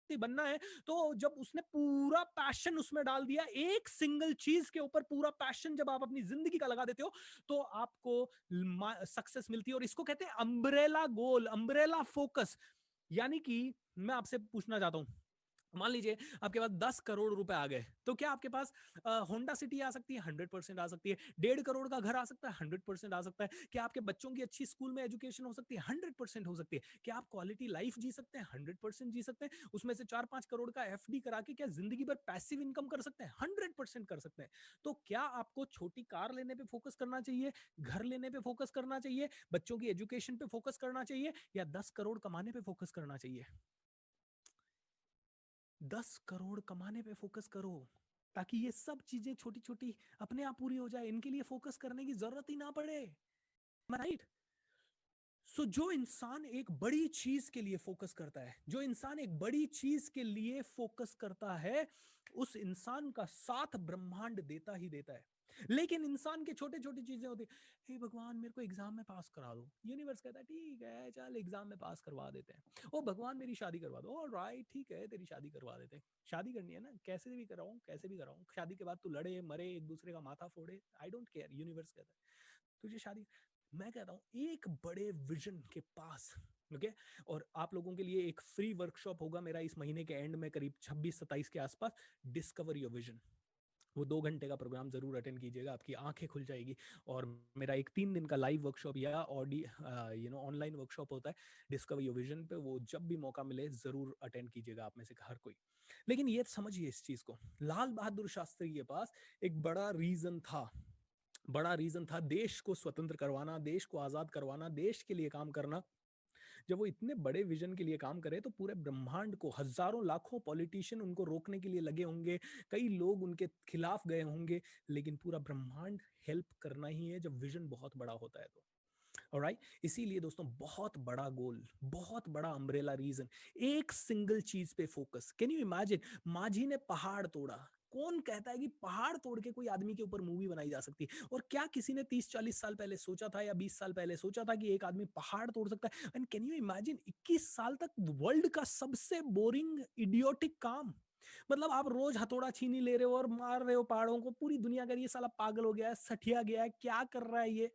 व्यक्ति बनना है, तो जब उसने पूरा पैशन उसमें डाल दिया, एक सिंगल चीज के ऊपर पूरा पैशन जब आप अपनी जिंदगी का लगा देते हो, तो आपको सक्सेस मिलती है। और इसको कहते हैं अम्ब्रेला गोल, अम्ब्रेला फोकस। यानी कि मैं आपसे पूछना चाहता हूं, मान लीजिए आपके पास 10 करोड़ रुपए आ गए, तो क्या आपके पास होंडा सिटी आ सकती है? 100% आ सकती है। 1.5 करोड़ का घर आ सकता है? 100% आ सकता है। क्या आपके बच्चों की अच्छी स्कूल में एजुकेशन हो सकती है? 100% हो सकती है। क्या आप क्वालिटी लाइफ जी सकते हैं? 100% जी सकते हैं। उसमें से 4-5 करोड़ का एफडी करा के क्या जिंदगी भर पैसिव इनकम कर सकते हैं? 100% कर सकते हैं। तो क्या आपको छोटी कार लेने पे फोकस करना चाहिए, घर लेने पे फोकस करना चाहिए, बच्चों की एजुकेशन पे फोकस करना चाहिए, या 10 करोड़ कमाने पे फोकस करना चाहिए? 10 करोड़ कमाने पे फोकस करो, ताकि ये सब चीजें छोटी छोटी अपने आप पूरी हो जाए, इनके लिए फोकस करने की जरूरत ही ना पड़े। राइट? सो जो इंसान एक बड़ी चीज के लिए फोकस करता है, जो इंसान एक बड़ी चीज के लिए फोकस करता है, उस इंसान का साथ ब्रह्मांड देता ही देता है। लेकिन इंसान के छोटे छोटी चीजें होती, हे भगवान मेरे को एग्जाम में पास करा दो, यूनिवर्स कहता है ठीक है चल एग्जाम में पास करवा देते हैं। ओ भगवान मेरी शादी करवा दो, ऑलराइट ठीक है तेरी शादी करवा देते हैं। शादी करनी है ना, कैसे भी कराऊं, कैसे भी कराऊं, शादी के बाद तू लड़े मरे एक दूसरे का माथा फोड़े, आई डोंट केयर, यूनिवर्स कहता है तुझे शादी। मैं कहता हूं एक बड़े विजन के पास, ओके और आप लोगों के लिए एक फ्री वर्कशॉप होगा मेरा इस महीने के एंड में, करीब 26-27 के आसपास, डिस्कवर योर विजन। वो 2 घंटे का प्रोग्राम जरूर अटेंड कीजिएगा, आपकी आंखें खुल जाएगी। और मेरा एक 3 दिन का लाइव वर्कशॉप या ऑनलाइन वर्कशॉप होता है डिस्कवर योर विजन पे, वो जब भी मौका मिले जरूर अटेंड कीजिएगा आप में से हर कोई। लेकिन ये समझिए इस चीज को, लाल बहादुर शास्त्री के पास एक बड़ा रीजन था, बड़ा रीजन था देश को स्वतंत्र करवाना, देश को आजाद करवाना, देश के लिए काम करना। जब वो इतने बड़े विजन के लिए काम करे, तो पूरे ब्रह्मांड को हजारों लाखों पॉलिटिशियन उनको रोकने के लिए लगे होंगे, कई लोग उनके खिलाफ गए होंगे, लेकिन पूरा ब्रह्मांड हेल्प करना ही है जब विजन बहुत बड़ा होता है तो। ऑलराइट, इसीलिए दोस्तों बहुत बड़ा गोल, बहुत बड़ा अम्ब्रेला रीजन, एक सिंगल चीज पे फोकस। कैन यू इमेजिन, माझी ने पहाड़ तोड़ा। कौन कहता है कि पहाड़ तोड़ के कोई आदमी के ऊपर मूवी बनाई जा सकती है? और क्या किसी ने 30-40 साल पहले सोचा था, या 20 साल पहले सोचा था कि एक आदमी पहाड़ तोड़ सकता है? एंड कैन यू इमेजिन 21 साल तक वर्ल्ड का सबसे बोरिंग इडियोटिक काम, मतलब आप रोज हथौड़ा छीनी ले रहे हो और मार रहे हो पहाड़ों को, पूरी दुनिया कर ये साला पागल हो गया है, सठिया गया है, क्या कर रहा है ये।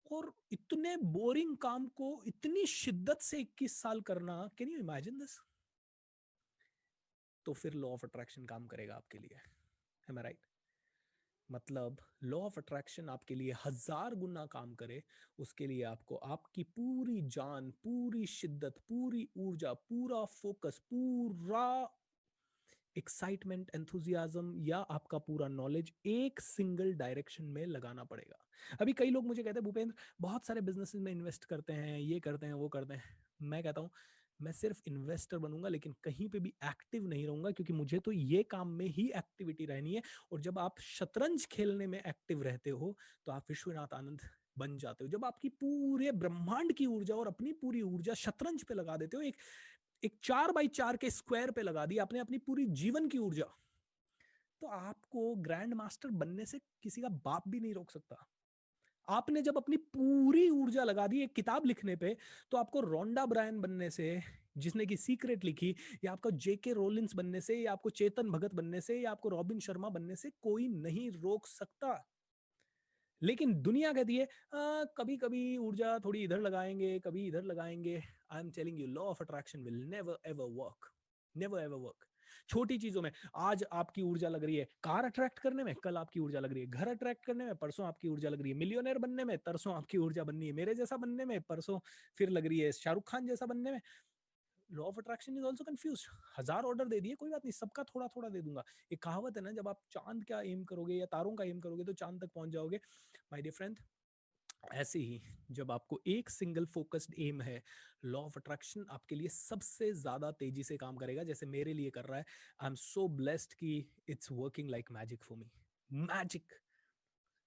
और इतने बोरिंग काम को इतनी शिद्दत से 21 साल करना, कैन यू इमेजिन दिस? तो फिर लॉ ऑफ अट्रैक्शन काम करेगा आपके लिए, एम आई राइट? मतलब लॉ ऑफ अट्रैक्शन आपके लिए 1000 गुना काम करे, उसके लिए आपको आपकी पूरी जान, पूरी शिद्दत, पूरी ऊर्जा, पूरा फोकस, पूरा एक्साइटमेंट, एंथुजियाज्म, या आपका पूरा नॉलेज एक सिंगल डायरेक्शन में लगाना पड़ेगा। अभी कई लोग मुझे कहते हैं भूपेंद्र बहुत सारे बिजनेसेस में इन्वेस्ट करते हैं, ये करते हैं वो करते हैं। मैं कहता हूँ मैं सिर्फ इन्वेस्टर बनूंगा, लेकिन कहीं पे भी एक्टिव नहीं रहूंगा, क्योंकि मुझे तो ये काम में ही एक्टिविटी रहनी है। और जब आप शतरंज खेलने में एक्टिव रहते हो, तो आप विश्वनाथ आनंद बन जाते हो। जब आपकी पूरे ब्रह्मांड की ऊर्जा और अपनी पूरी ऊर्जा शतरंज पे लगा देते हो, एक एक 4x4 के स्क्वायर पे लगा दी आपने अपनी पूरी जीवन की ऊर्जा, तो आपको ग्रैंड मास्टर बनने से किसी का बाप भी नहीं रोक सकता। आपने जब अपनी पूरी ऊर्जा लगा दी एक किताब लिखने पे, तो आपको रोंडा ब्रायन बनने से, जिसने की सीक्रेट लिखी, या आपको जेके रोलिंस बनने से, या आपको चेतन भगत बनने से, या आपको रॉबिन शर्मा बनने से कोई नहीं रोक सकता। लेकिन दुनिया कहती है कभी कभी ऊर्जा थोड़ी इधर लगाएंगे, कभी इधर लगाएंगे। I am telling you, law of attraction will never ever work, never ever work. छोटी चीजों में आज आपकी ऊर्जा लग रही है कार अट्रैक्ट करने में, कल आपकी ऊर्जा लग रही है घर अट्रैक्ट करने में, परसों आपकी ऊर्जा लग रही है मिलियनर बनने में, तरसों आपकी ऊर्जा बननी है मेरे जैसा बनने में, परसों फिर लग रही है शाहरुख खान जैसा बनने में। Law of attraction is also confuse. 1000 order दे दिए, कोई बात नहीं, सबका थोड़ा थोड़ा दे दूंगा। एक कहावत है ना, जब आप चांद का एम करोगे या तारों का एम करोगे तो चांद तक पहुंच जाओगे। माय डियर फ्रेंड, ऐसे ही जब आपको एक सिंगल फोकस्ड एम है, लॉ ऑफ अट्रैक्शन आपके लिए सबसे ज्यादा तेजी से काम करेगा, जैसे मेरे लिए कर रहा है। आई एम सो ब्लेस्ड कि it's working like magic for me, magic.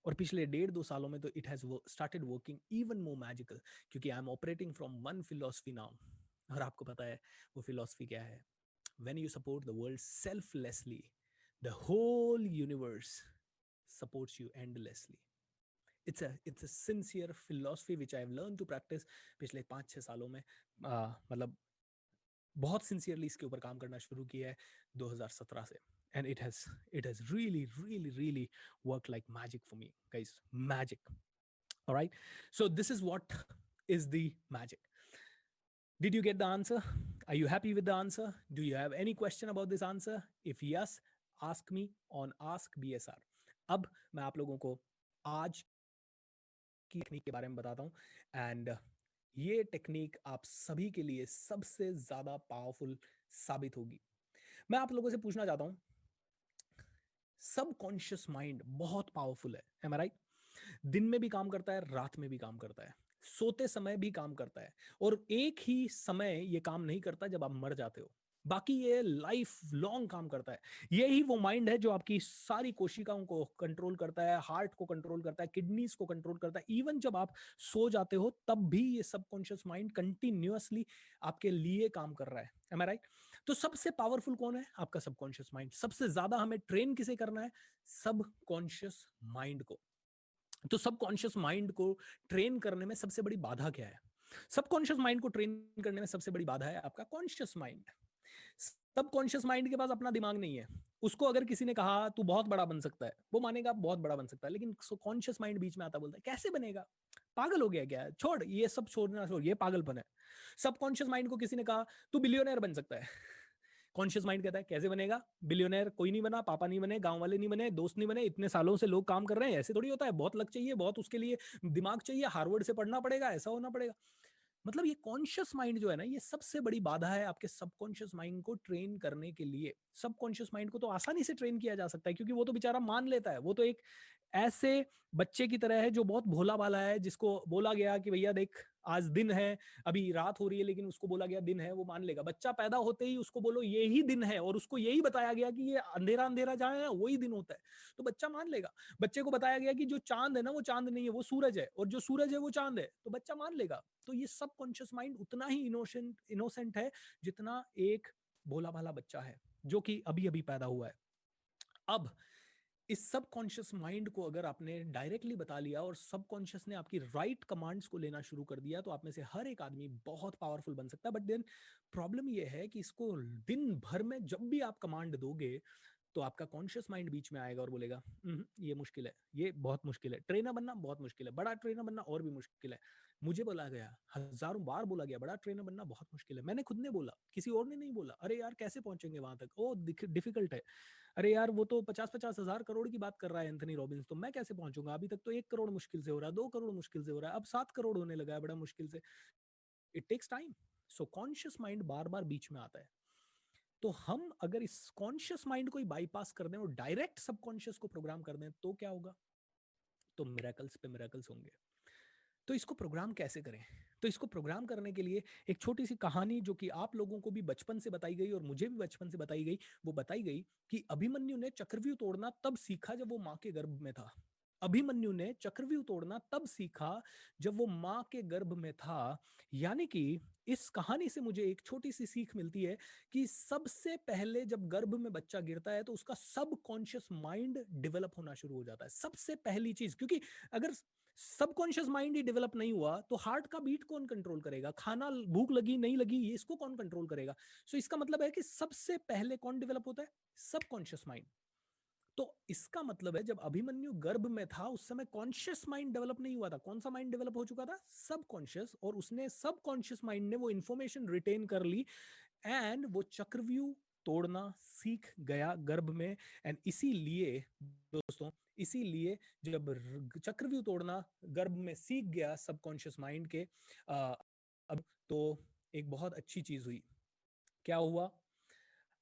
और पिछले 1.5-2 सालों में तो it has started working even more magical, क्योंकि I am operating from one philosophy now. और आपको पता है वो फिलोसफी क्या है? When you support the world selflessly, the whole universe supports you endlessly. It's a sincere philosophy which I have learned to practice पिछले 5-6 सालों में। मतलब बहुत सिंसियरली इसके ऊपर काम करना शुरू किया है 2017 से, and it has really really really work like magic for me guys, magic. Alright, so this is what is the magic. Did you get the answer? Are you happy with the answer? Do you have any question about this answer? If yes, ask me on Ask BSR. अब मैं आप लोगों को आज की technique के बारे में बताता हूँ, एंड ये टेक्निक आप सभी के लिए सबसे ज्यादा पावरफुल साबित होगी. मैं आप लोगों से पूछना चाहता हूँ, सबकॉन्शियस माइंड बहुत पावरफुल है, एम आई राइट? दिन में भी काम करता है, रात में भी काम करता है, सोते समय भी काम करता है, और एक ही समय ये काम नहीं करता जब आप मर जाते हो. बाकी ये लाइफ लॉन्ग काम करता है. यही वो माइंड है जो आपकी सारी कोशिकाओं को कंट्रोल करता है, हार्ट को कंट्रोल करता है, किडनीज को कंट्रोल करता है. इवन जब आप सो जाते हो तब भी ये सबकॉन्शियस माइंड कंटिन्यूअसली आपके लिए काम कर रहा है. एम आई राइट? तो सबसे पावरफुल कौन है? आपका सबकॉन्शियस माइंड. सबसे ज्यादा हमें ट्रेन किसे करना है? सबकॉन्शियस माइंड को. तो सबकॉन्शियस माइंड को ट्रेन करने में सबसे बड़ी बाधा क्या है? सबकॉन्शियस माइंड को ट्रेन करने में सबसे बड़ी बाधा है आपका कॉन्शियस माइंड. सबकॉन्शियस माइंड के पास अपना दिमाग नहीं है. उसको अगर किसी ने कहा तू बहुत बड़ा बन सकता है, वो मानेगा बहुत बड़ा बन सकता है, लेकिन कॉन्शियस माइंड बीच में आता, बोलता है कैसे बनेगा, पागल हो गया क्या, छोड़ ये सब, छोड़ना छोड़, ये पागलपन है. सबकॉन्शियस माइंड को किसी ने कहा तू बिलियनर बन सकता है, कॉन्शियस माइंड कहता है कैसे बनेगा, बिलियनर कोई नहीं बना, पापा नहीं बने, गांव वाले नहीं बने, दोस्त नहीं बने, इतने सालों से लोग काम कर रहे हैं, ऐसे थोड़ी होता है, बहुत लक चाहिए, बहुत उसके लिए दिमाग चाहिए, हार्वर्ड से पढ़ना पड़ेगा, ऐसा होना पड़ेगा. मतलब ये कॉन्शियस माइंड जो है ना, ये सबसे बड़ी बाधा है आपके सबकॉन्शियस माइंड को ट्रेन करने के लिए. सबकॉन्शियस माइंड को तो आसानी से ट्रेन किया जा सकता है, क्योंकि वो तो बेचारा मान लेता है. वो तो एक ऐसे बच्चे की तरह है जो बहुत भोला भाला है, जिसको बोला गया कि भैया देख आज दिन है, अभी रात हो रही है, लेकिन उसको बोला गया दिन है, वो मान लेगा. बच्चा पैदा होते ही उसको बोलो ये ही दिन है, और उसको यही बताया गया कि ये अंधेरा अंधेरा जहाँ है वही दिन होता है, तो बच्चा मान लेगा. बच्चे को बताया गया कि जो चांद है ना वो चांद नहीं है, वो सूरज है, और जो सूरज है वो चांद है, तो बच्चा मान लेगा. तो ये सबकॉन्शियस माइंड उतना ही इनोसेंट है जितना एक भोला भाला बच्चा है जो कि अभी अभी पैदा हुआ है. अब इस सबकॉन्शियस माइंड को अगर आपने डायरेक्टली बता लिया और सबकॉन्शियस ने आपकी राइट कमांड्स को लेना शुरू कर दिया, तो आप में से हर एक आदमी बहुत पावरफुल बन सकता है. बट देन प्रॉब्लम ये है कि इसको दिन भर में जब भी आप कमांड दोगे, तो आपका कॉन्शियस माइंड बीच में आएगा और बोलेगा ये मुश्किल है, ये बहुत मुश्किल है, ट्रेनर बनना बहुत मुश्किल है, बड़ा ट्रेनर बनना और भी मुश्किल है. मुझे बोला गया, हजारों बार बोला गया, बड़ा ट्रेनर बनना बहुत मुश्किल है. मैंने खुद ने बोला, किसी और ने नहीं बोला. अरे यार कैसे पहुंचेंगे वहां तक, ओ डिफिकल्ट है. अरे यार वो तो 50-50 हज़ार करोड़ की बात कर रहा है एंथनी रॉबिन्स, तो मैं कैसे पहुंचूंगा, अभी तक तो 1 करोड़ मुश्किल से हो रहा है, 2 करोड़ मुश्किल से हो रहा है, अब 7 करोड़ होने लगा है बड़ा मुश्किल से. It takes time. So conscious mind बार बार बीच में आता है. तो हम अगर इस कॉन्शियस माइंड को ही बाईपास कर दें और डायरेक्ट सबकॉन्शियस को प्रोग्राम कर दें, तो क्या होगा? तो मिरेकल्स पे मिरेकल्स होंगे. तो इसको प्रोग्राम कैसे करें? तो इसको प्रोग्राम करने के लिए एक छोटी सी कहानी, जो कि आप लोगों को भी बचपन से बताई गई और मुझे भी बचपन से बताई गई, वो बताई गई कि अभिमन्यु ने चक्रव्यूह तोड़ना तब सीखा जब वो माँ के गर्भ में था. अभिमन्यु ने चक्रव्यूह तोड़ना तब सीखा जब वो माँ के गर्भ में था. यानी कि इस कहानी से मुझे एक छोटी सी सीख मिलती है कि सबसे पहले जब गर्भ में बच्चा गिरता है तो उसका सबकॉन्शियस माइंड डेवलप होना शुरू हो जाता है. सबसे पहली चीज, क्योंकि अगर सबकॉन्शियस माइंड ही डेवलप नहीं हुआ तो हार्ट का बीट कौन कंट्रोल करेगा, खाना भूख लगी नहीं लगी ये इसको कौन कंट्रोल करेगा? सो इसका मतलब है कि सबसे पहले कौन डेवलप होता है? Subconscious mind. तो इसका मतलब है जब अभिमन्यु गर्भ में था उस समय कॉन्शियस माइंड डेवलप नहीं हुआ था. कौन सा माइंड डेवलप हो चुका था? सबकॉन्शियस. और उसने सबकॉन्शियस माइंड ने वो इंफॉर्मेशन रिटेन कर ली, एंड वो चक्रव्यूह तोड़ना सीख गया गर्भ में. एंड इसीलिए दोस्तों, इसीलिए जब चक्रव्यूह तोड़ना गर्भ में सीख गया सबकॉन्शियस माइंड के, अब तो एक बहुत अच्छी चीज हुई. क्या हुआ?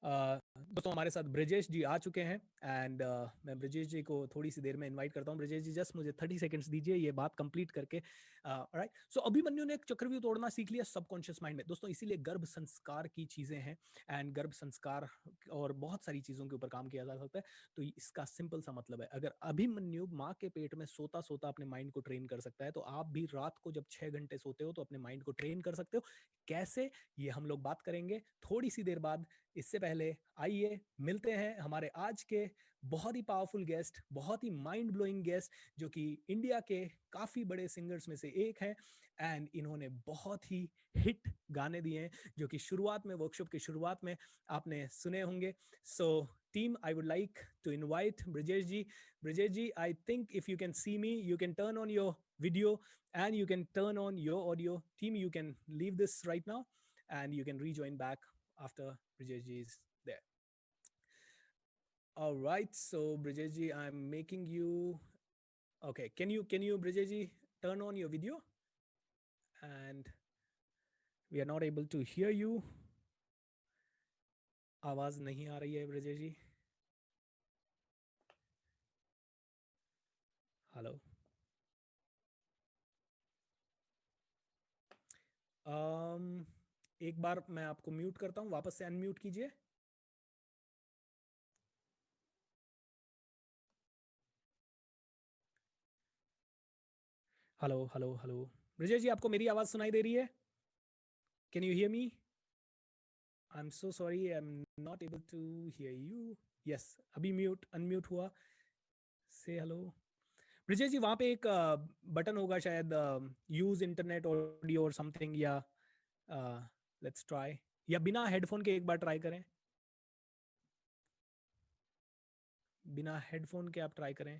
दोस्तों हमारे साथ ब्रजेश जी आ चुके हैं, एंड मैं ब्रजेश जी को थोड़ी सी देर में इनवाइट करता हूं. ब्रजेश जी जस्ट मुझे 30 सेकंड्स दीजिए ये बात कंप्लीट करके. राइट, सो अभिमन्यु ने एक चक्रव्यूह तोड़ना सीख लिया सबकॉन्शियस माइंड में. दोस्तों इसीलिए गर्भ संस्कार की चीजें हैं, एंड गर्भ संस्कार और बहुत सारी चीजों के ऊपर काम किया जा सकता है. तो इसका सिंपल सा मतलब है, अगर अभिमन्यु माँ के पेट में सोता सोता अपने माइंड को ट्रेन कर सकता है, तो आप भी रात को जब 6 घंटे सोते हो तो अपने माइंड को ट्रेन कर सकते हो. कैसे, ये हम लोग बात करेंगे थोड़ी सी देर बाद. इससे पहले आइए मिलते हैं हमारे आज के बहुत ही पावरफुल गेस्ट, बहुत ही माइंड ब्लोइंग गेस्ट, जो कि इंडिया के काफ़ी बड़े सिंगर्स में से एक हैं। एंड इन्होंने बहुत ही हिट गाने दिए हैं जो कि शुरुआत में, वर्कशॉप की शुरुआत में आपने सुने होंगे। So team, I would like to invite Brijesh ji. Brijesh ji, I think if you can see me, you can turn on your video and you can turn on your audio. Team, you can leave this right now and you can rejoin back after Brijesh ji is there. All right, so Brijesh ji, I'm making you okay. Can you Brijesh ji turn on your video? And we are not able to hear you. आवाज नहीं आ रही है ब्रजेश जी. Hello. एक बार मैं आपको mute करता हूँ, वापस से अनम्यूट कीजिए. Hello hello hello. Brajesh ji, आपको मेरी आवाज सुनाई दे रही है? Can you hear me? I'm so sorry, I'm not able to hear you. Yes, अभी म्यूट अनम्यूट हुआ. से हेलो. ब्रिजेश जी, वहाँ पे एक बटन होगा शायद, यूज इंटरनेट ऑडियो और समथिंग, या लेट्स ट्राई, या बिना हेडफोन के एक बार ट्राई करें. बिना हेडफोन के आप ट्राई करें,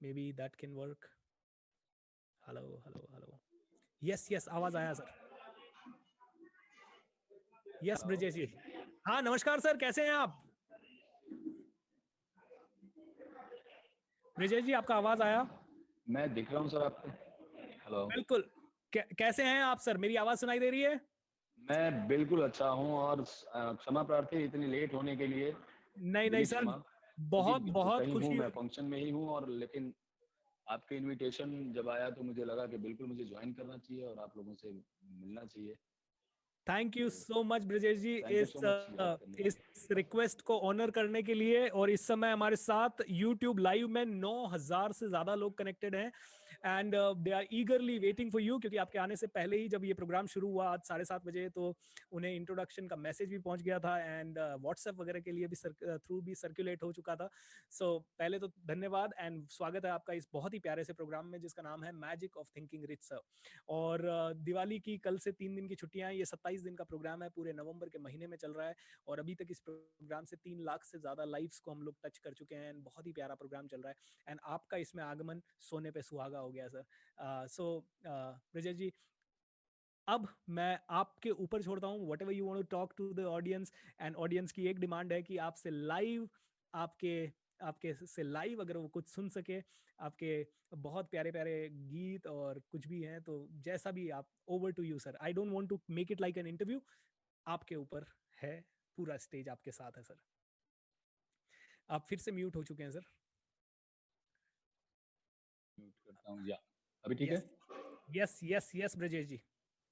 may be that can work. Hello hello hello. Yes yes, आवाज आया सर. यस ब्रिजेश जी. हाँ नमस्कार सर, कैसे हैं आप? ब्रिजेश जी, आपका आवाज आया? मैं दिख रहा हूँ सर आपको. हेलो. बिल्कुल. कैसे हैं आप सर? मेरी आवाज सुनाई दे रही है? मैं बिल्कुल अच्छा हूँ और क्षमा प्रार्थी इतनी लेट होने के लिए. नहीं नहीं मेरी सर, क्षमा, बहुत क्योंकि बहुत कहीं हूँ, खुशी. मैं फंक्शन में ही हूँ, और लेकिन आपके इनविटेशन जब आया तो मुझे लगा कि बिल्कुल मुझे ज्वाइन करना चाहिए और आप लोगों से मिलना चाहिए. थैंक यू तो so much Brijesh ji, thank you इस सो मच याद करने के इस लिए. रिक्वेस्ट को ऑनर करने के लिए. और इस समय हमारे साथ YouTube लाइव में 9,000 से ज्यादा लोग कनेक्टेड हैं and they are eagerly waiting for you, क्योंकि आपके आने से पहले ही जब ये प्रोग्राम शुरू हुआ आज 7:30 बजे, तो उन्हें इंट्रोडक्शन का मैसेज भी पहुंच गया था एंड व्हाट्सएप वगैरह के लिए भी थ्रू भी सर्कुलेट हो चुका था. सो पहले तो धन्यवाद एंड स्वागत है आपका इस बहुत ही प्यारे से प्रोग्राम में जिसका नाम है magic of thinking rich sir. और दिवाली की कल से 3 दिन की छुट्टियां हैं. ये 27 दिन का प्रोग्राम है, पूरे नवंबर के महीने में चल रहा है और अभी तक इस प्रोग्राम से 3 लाख से ज्यादा लाइव्स को हम लोग टच कर चुके हैं. बहुत ही प्यारा प्रोग्राम चल रहा है एंड आपका इसमें आगमन सोने पे सुहागा हो गया सर. सो ब्रिजेश जी, अब मैं आपके ऊपर छोड़ता हूँ. Whatever you want to talk to the audience, and audience की एक डिमांड है कि आपसे लाइव, आपके आपके से लाइव अगर वो कुछ सुन सके, आपके बहुत प्यारे प्यारे गीत और कुछ भी हैं, तो जैसा भी आप, over to you sir. I don't want to make it like an interview. आपके ऊपर है, पूरा स्टेज आपके साथ है सर. आप फिर से म्यूट हो चुके हैं सर. म्यूट करता हूँ या अभी ठीक है? Yes yes yes yes Brajesh ji.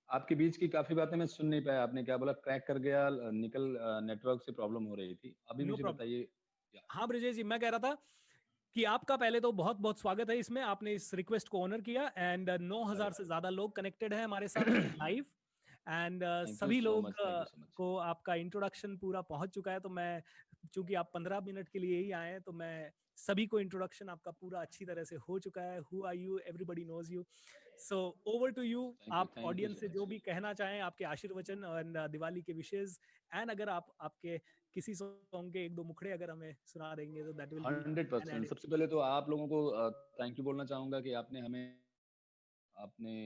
आपके बीच की काफी बातें मैं सुन नहीं पाया. आपने क्या बोला? क्रैक कर गया, निकल, नेटवर्क से प्रॉब्लम हो रही थी. अभी नो मुझे प्रॉब्लम. बताइए. या हाँ ब्रजेश जी, मैं कह रहा था कि आपका पहले तो बहुत बहुत स्वागत है इसमें. आपने इस रिक्वेस्ट को ऑनर किया एंड 9,000 से ज्यादा लोग कनेक्टेड हैं हमारे साथ लाइव एंड थैंक यू सभी सो लोग much, thank you so much. को आपका इंट्रोडक्शन पूरा पहुंच चुका है. तो मैं, चूंकि आप 15 मिनट के लिए ही आए हैं, तो मैं सभी को इंट्रोडक्शन आपका पूरा अच्छी तरह से हो चुका है. Who are you, everybody knows you. So over to you. आप थैंक यू ऑडियंस सो से जो मच. भी कहना चाहें, आपके आशीर्वचन और दिवाली के विशेष, एंड अगर आप आपके किसी सॉन्ग के एक दो मुखड़े अगर हमें सुना देंगे तो that will be an 100%. Added. सबसे पहले तो आप लोगों को थैंक यू बोलना चाहूँगा कि आपने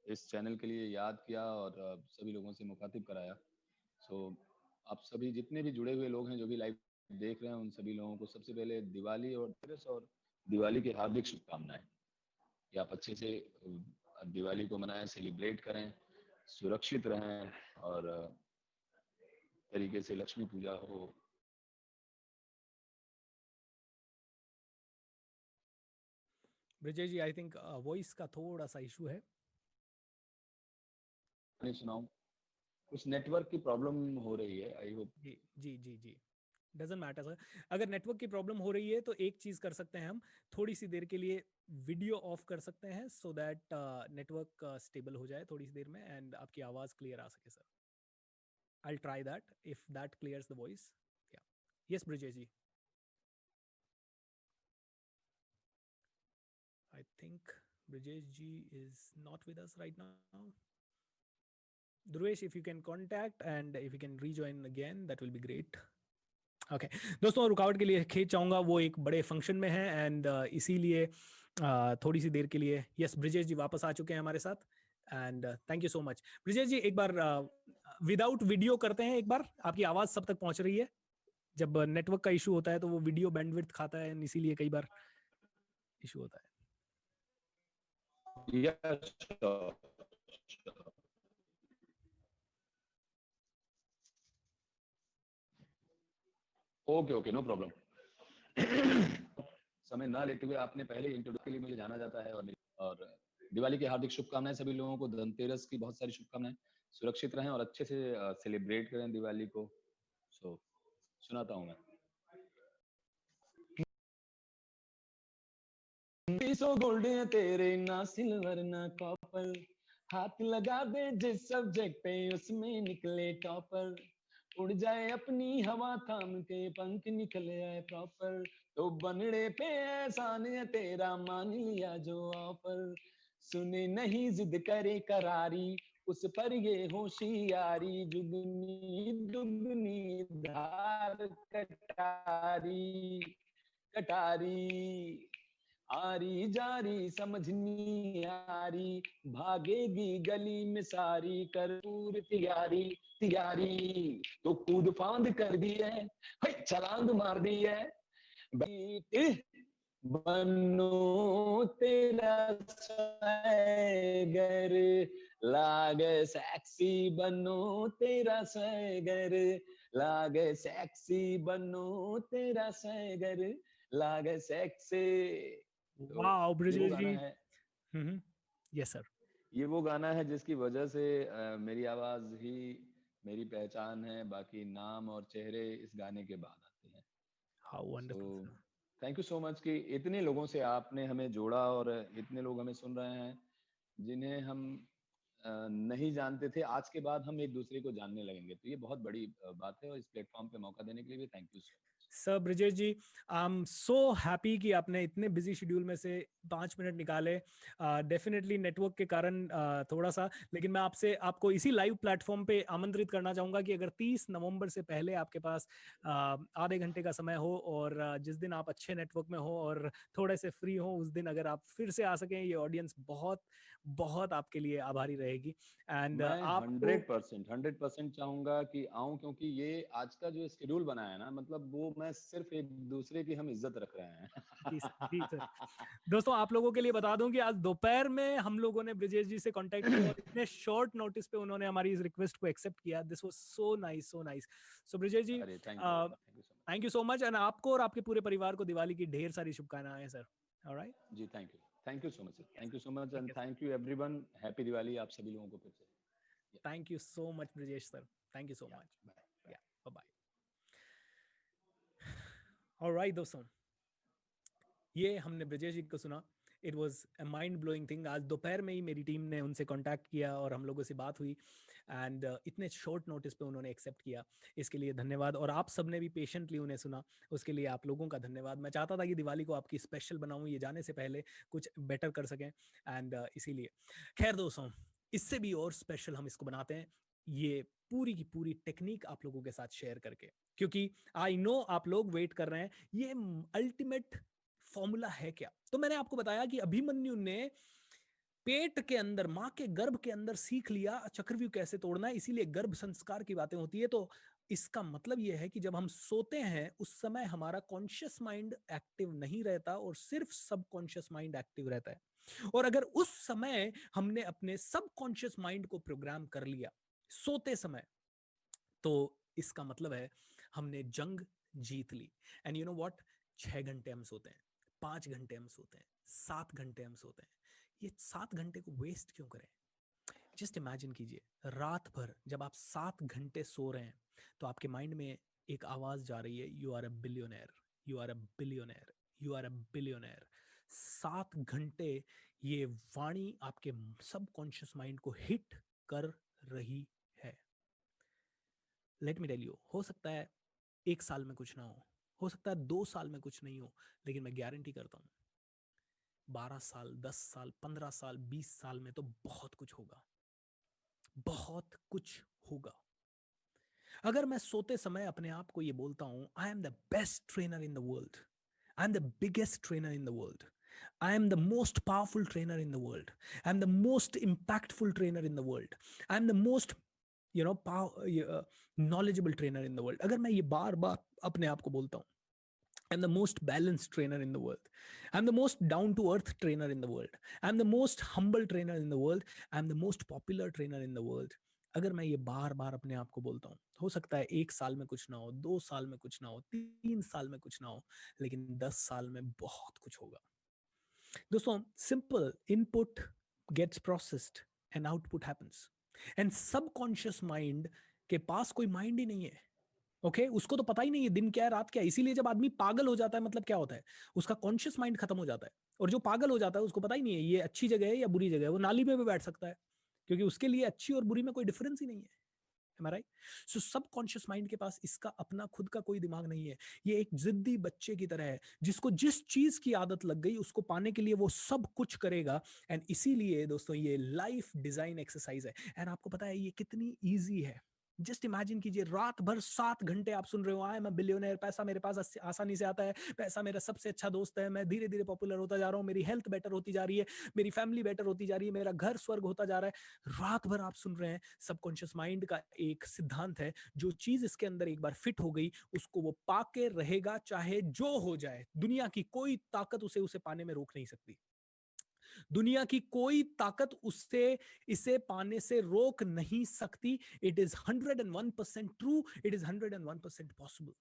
इस चैनल के लिए याद किया और सभी लोगों से मुखातिब कराया. सो आप सभी जितने भी जुड़े हुए लोग हैं, जो भी लाइव देख रहे हैं, उन सभी लोगों को सबसे पहले दिवाली और दिवाली की हार्दिक शुभकामनाएं. कि आप अच्छे से दिवाली को मनाएं, सेलिब्रेट करें, सुरक्षित रहें और तरीके से लक्ष्मी पूजा हो. Brijesh ji, I think voice का थोड़ा सा इशू है. नहीं सुनाऊं? कुछ नेटवर्क की प्रॉब्लम हो रही है. I hope. जी जी जी जी. Doesn't matter sir. अगर नेटवर्क की प्रॉब्लम हो रही है तो एक चीज कर सकते हैं हम, थोड़ी सी देर के लिए वीडियो ऑफ कर सकते हैं सो दैट नेटवर्क स्टेबल हो जाए थोड़ी सी देर में एंड आपकी आवाज क्लियर आ सके sir. I'll try that if that clears the voice. Yeah. Yes, Brijesh ji. I think Brijesh ji is not with us right now. Dhruvesh, if you can contact and if you can rejoin again, that will be great. Okay दोस्तों, रुकावट के लिए खेत चाहूँगा, वो एक बड़े function में है एंड इसीलिए थोड़ी सी देर के लिए यस ब्रिजेश जी वापस आ चुके हैं हमारे साथ and thank you so much. Brijesh ji एक बार विदाउट वीडियो करते हैं, एक बार आपकी आवाज़ सब तक पहुंच रही है। जब नेटवर्क का इशू होता है तो वो वीडियो बैंडविड्थ खाता है, इसीलिए कई बार इशू होता है। Yes, sure. Okay, no problem. समय ना लेते हुए आपने पहले इंट्रोडक्शन के लिए मुझे जाना जाता है और दिवाली की हार्दिक शुभकामनाएं सभी लोगों को, धनतेरस की बहुत सारी शुभकामनाएं, सुरक्षित रहें और अच्छे से सेलिब्रेट करें दिवाली को। सो सुनाता हूं मैं। गोल्ड तेरे ना सिल्वर ना कॉपर, हाथ लगा दे जिस सब्जेक्ट पे उसमें निकले टॉपर, उड़ जाए अपनी हवा थाम के पंख निकल आए प्रॉपर, तो बनड़े पे एहसान है तेरा मान लिया जो ऑफर, सुने नहीं जिद करे करारी उस पर ये होशियारी, जुगनी दुगनी धार कटारी कटारी, आरी जारी समझ नहीं आरी, भागेगी गली में सारी, कर पूरी तैयारी तैयारी, तो कूद फांद कर दी है, छलांग मार दी है, बीट बनो तेरा सैगर, लागे सेक्सी बनो तेरा सैगर, लागे सेक्सी बनो तेरा सैगर, लागे सेक्सी। वाओ ये वो ब्रिजेश गाना जी। है, यस सर। ये वो गाना है जिसकी वजह से मेरी आवाज ही मेरी पहचान है, बाकी नाम और चेहरे इस गाने के बाद आते हैं। How so wonderful sir. Thank you so much कि इतने लोगों से आपने हमें जोड़ा और इतने लोग हमें सुन रहे हैं जिन्हें हम नहीं जानते थे। आज के बाद हम एक दूसरे को जानने लगेंगे, तो ये बहुत बड़ी बात है और इस प्लेटफॉर्म पे मौका देने के लिए भी thank you so much. Sir Brijesh ji, I am so happy कि आपने इतने बिजी शेड्यूल में से 5 मिनट निकाले। डेफिनेटली नेटवर्क के कारण थोड़ा सा, लेकिन मैं आपसे आपको इसी लाइव प्लेटफॉर्म पे आमंत्रित करना चाहूंगा कि अगर 30 नवंबर से पहले आपके पास आधे घंटे का समय हो और जिस दिन आप अच्छे नेटवर्क में हो और थोड़े से फ्री हो, उस दिन अगर आप फिर से आ सकें, ये ऑडियंस बहुत बहुत आपके लिए आभारी रहेगी। एंड मैं आपको 100% चाहूंगा कि आऊं, क्योंकि ये आज का जो शेड्यूल बना है ना, मतलब वो मैं सिर्फ एक दूसरे की हम इज्जत रख रहे हैं। जी सर, जी सर। दोस्तों आप लोगों के लिए बता दूं कि आज दोपहर में हम लोगों ने ब्रिजेश जी से कांटेक्ट किया और इतने शॉर्ट नोटिस पे उन्होंने हमारी इस रिक्वेस्ट को एक्सेप्ट किया। This was so nice, so nice. So Brijesh ji, अरे thank you so much. Thank you so much and आपको और आपके पूरे परिवार को दिवाली की ढेर सारी शुभकामनाएं सर। ऑलराइट जी thank you so much, thank you so much ठीक एंड है thank you everyone. Happy Diwali आप सभी लोगों को फिर से। Sir. Thank you so much Brijesh sir, thank you so या मच। बाय। या बाय बाय। ऑलराइट दोस्तों, ये हमने ब्रिजेश जी को सुना। It was a mind blowing thing. आज दोपहर में ही मेरी टीम ने उनसे कांटेक्ट किया और हम लोगों से बात हुई एंड इतने शॉर्ट नोटिस पे उन्होंने एक्सेप्ट किया, इसके लिए धन्यवाद। और आप सबने भी पेशेंटली उन्हें सुना, उसके लिए आप लोगों का धन्यवाद। मैं चाहता था कि दिवाली को आपकी स्पेशल बनाऊं, ये जाने से पहले कुछ बेटर कर सकें एंड इसीलिए। खैर दोस्तों, इससे भी और स्पेशल हम इसको बनाते हैं, ये पूरी की पूरी टेक्निक आप लोगों के साथ शेयर करके, क्योंकि आई नो आप लोग वेट कर रहे हैं ये अल्टीमेट फॉर्मूला है क्या। तो मैंने आपको बताया कि अभिमन्यु ने पेट के अंदर, मां के गर्भ के अंदर सीख लिया चक्रव्यूह कैसे तोड़ना है, इसीलिए गर्भ संस्कार की बातें होती है। तो इसका मतलब यह है कि जब हम सोते हैं उस समय हमारा कॉन्शियस माइंड एक्टिव नहीं रहता और सिर्फ सबकॉन्शियस माइंड एक्टिव रहता है। और अगर उस समय हमने अपने सबकॉन्शियस माइंड को प्रोग्राम कर लिया सोते समय, तो इसका मतलब है हमने जंग जीत ली। एंड यू नो व्हाट, 6 घंटे हम सोते हैं, 5 घंटे हम सोते हैं, 7 घंटे हम सोते हैं, ये 7 घंटे को वेस्ट क्यों करें। जस्ट इमेजिन कीजिए, रात भर जब आप 7 घंटे सो रहे हैं तो आपके माइंड में एक आवाज जा रही है, you are a billionaire, you are a billionaire, you are a billionaire. 7 घंटे ये वाणी आपके सबकॉन्शियस माइंड को हिट कर रही है। लेट मी टेल यू, हो सकता है 1 साल में कुछ ना हो सकता है 2 साल में कुछ नहीं हो, लेकिन मैं गारंटी करता हूं 12 साल, 10 साल, 15 साल, 20 साल में तो बहुत कुछ होगा, बहुत कुछ होगा। अगर मैं सोते समय अपने आप को ये बोलता हूं, I am the best trainer in the world, I am the biggest trainer in the world, I am the most powerful trainer in the world, I am the most impactful trainer in the world, I am the most knowledgeable trainer in the world, अगर मैं ये बार बार अपने आप को बोलता हूँ, I'm the most balanced trainer in the world, I'm the most down to earth trainer in the world, I'm the most humble trainer in the world, I'm the most popular trainer in the world, अगर मैं ये बार बार अपने आप को बोलता हूँ, हो सकता है 1 साल में कुछ ना हो, 2 साल में कुछ ना हो, 3 साल में कुछ ना हो, लेकिन 10 साल में बहुत कुछ होगा। दोस्तों, simple input gets processed and output happens, and subconscious mind के पास कोई माइंड ही नहीं है। ओके उसको तो पता ही नहीं है दिन क्या है रात क्या है, इसीलिए जब आदमी पागल हो जाता है मतलब क्या होता है, उसका कॉन्शियस माइंड खत्म हो जाता है, और जो पागल हो जाता है उसको पता ही नहीं है ये अच्छी जगह है या बुरी जगह है, वो नाली में भी बैठ सकता है, क्योंकि उसके लिए अच्छी और बुरी में कोई डिफरेंस ही नहीं है। Am I right? So subconscious mind के पास इसका अपना खुद का कोई दिमाग नहीं है, ये एक जिद्दी बच्चे की तरह है जिसको जिस चीज की आदत लग गई उसको पाने के लिए वो सब कुछ करेगा। एंड इसीलिए दोस्तों ये लाइफ डिजाइन एक्सरसाइज है, एंड आपको पता है ये कितनी ईजी है। जस्ट इमेजिन कीजिए, रात भर 7 घंटे आप सुन रहे हो, आई एम बिलियनर, पैसा मेरे पास आसानी से आता है, पैसा मेरा सबसे अच्छा दोस्त है, मैं धीरे धीरे पॉपुलर होता जा रहा हूँ, मेरी हेल्थ बेटर होती जा रही है, मेरी फैमिली बेटर होती जा रही है, मेरा घर स्वर्ग होता जा रहा है। रात भर आप सुन रहे हैं। सबकॉन्शियस माइंड का एक सिद्धांत है, जो चीज इसके अंदर एक बार फिट हो गई उसको वो पाके रहेगा, चाहे जो हो जाए, दुनिया की कोई ताकत उसे पाने में रोक नहीं सकती, दुनिया की कोई ताकत उससे इसे पाने से रोक नहीं सकती। It is 101% true, it is 101% possible.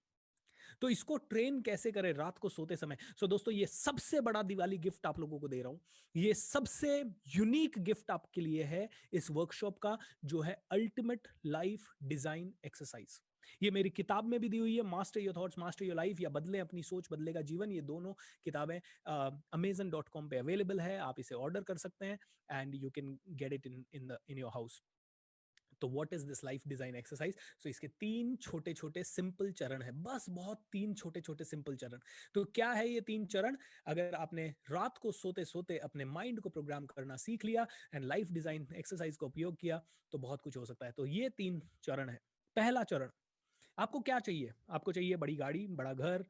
तो इसको ट्रेन कैसे करें रात को सोते समय? दोस्तों ये सबसे बड़ा दिवाली गिफ्ट आप लोगों को दे रहा हूं, ये सबसे यूनिक गिफ्ट आपके लिए है इस वर्कशॉप का, जो है अल्टीमेट लाइफ डिजाइन एक्सरसाइज। ये मेरी किताब में भी दी हुई है, master your thoughts master your life, या बदले अपनी सोच बदलेगा जीवन। ये दोनों किताबें amazon.com पे अवेलेबल है, आप इसे ऑर्डर कर सकते हैं and you can get it in your house. तो what is this life design exercise? So इसके 3 छोटे-छोटे सिंपल चरण है, बस बहुत 3 छोटे-छोटे सिंपल चरण। तो क्या है ये 3 चरण? अगर आपने रात को सोते-सोते अपने माइंड को प्रोग्राम करना सीख लिया एंड लाइफ डिजाइन एक्सरसाइज का उपयोग किया, तो बहुत कुछ हो सकता है। तो ये 3 चरण है। पहला चरण, आपको क्या चाहिए? आपको चाहिए बड़ी गाड़ी, बड़ा घर,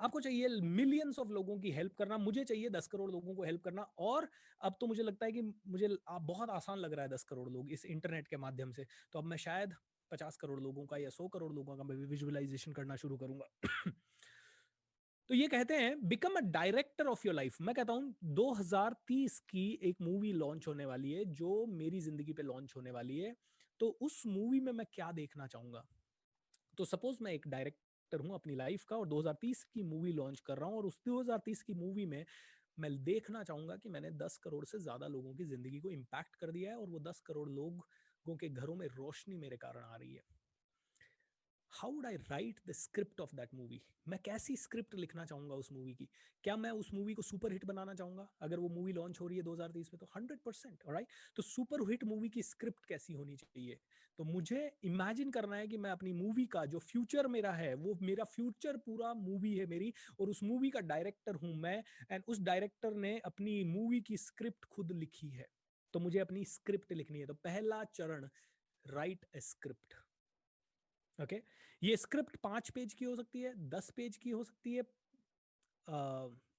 आपको चाहिए मिलियंस ऑफ लोगों की हेल्प करना, मुझे चाहिए 10 करोड़ लोगों को हेल्प करना, और अब तो मुझे लगता है कि मुझे बहुत आसान लग रहा है 10 करोड़ लोग इस इंटरनेट के माध्यम से, तो अब मैं शायद 50 करोड़ लोगों का या 100 करोड़ लोगों का मैं विजुअलाइजेशन करना शुरू करूंगा। तो ये कहते हैं become a director of your life. मैं कहता हूं 2030 की एक मूवी लॉन्च होने वाली है, जो मेरी जिंदगी पे लॉन्च होने वाली है। तो उस मूवी में मैं क्या देखना चाहूंगा? तो सपोज मैं एक डायरेक्टर हूं अपनी लाइफ का और 2030 की मूवी लॉन्च कर रहा हूं, और उस 2030 की मूवी में मैं देखना चाहूंगा कि मैंने 10 करोड़ से ज्यादा लोगों की जिंदगी को इम्पैक्ट कर दिया है, और वो 10 करोड़ लोगों के घरों में रोशनी मेरे कारण आ रही है। How would I right the script of that movie? मैं कैसी स्क्रिप्ट लिखना चाहूंगा उस मूवी की? क्या मैं उस मूवी को सुपर हिट बनाना चाहूंगा अगर वो मूवी लॉन्च हो रही है 2030 में? तो 100%। ऑलराइट, तो सुपर हिट मूवी की स्क्रिप्ट कैसी होनी चाहिए? तो मुझे इमेजिन करना है कि मैं अपनी मूवी का जो फ्यूचर मेरा है, वो मेरा फ्यूचर पूरा मूवी है मेरी, और उस मूवी का डायरेक्टर हूं मैं, एंड उस डायरेक्टर ने अपनी मूवी की स्क्रिप्ट खुद लिखी है। तो मुझे अपनी स्क्रिप्ट लिखनी है। तो पहला चरण, राइट ए स्क्रिप्ट। ओके, ये स्क्रिप्ट 5 पेज की हो सकती है, 10 पेज की हो सकती है,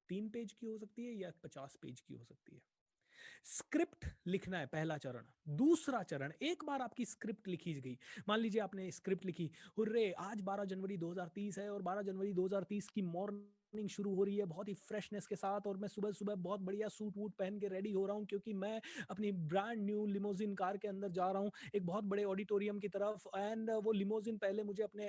3 पेज की हो सकती है, या 50 पेज की हो सकती है। स्क्रिप्ट लिखना है पहला चरण। दूसरा चरण, एक बार आपकी स्क्रिप्ट लिखी गई, मान लीजिए आपने स्क्रिप्ट लिखी, हुर्रे आज 12 जनवरी 2030 है, और 12 जनवरी 2030 की मॉर्निंग शुरू हो रही है बहुत ही फ्रेशनेस के साथ, और मैं सुबह सुबह बहुत बढ़िया सूट वूट पहन के रेडी हो रहा हूँ, क्योंकि मैं अपनी ब्रांड न्यू लिमोजिन कार के अंदर जा रहा हूँ एक बहुत बड़े ऑडिटोरियम की तरफ, एंड वो लिमोजिन पहले मुझे अपने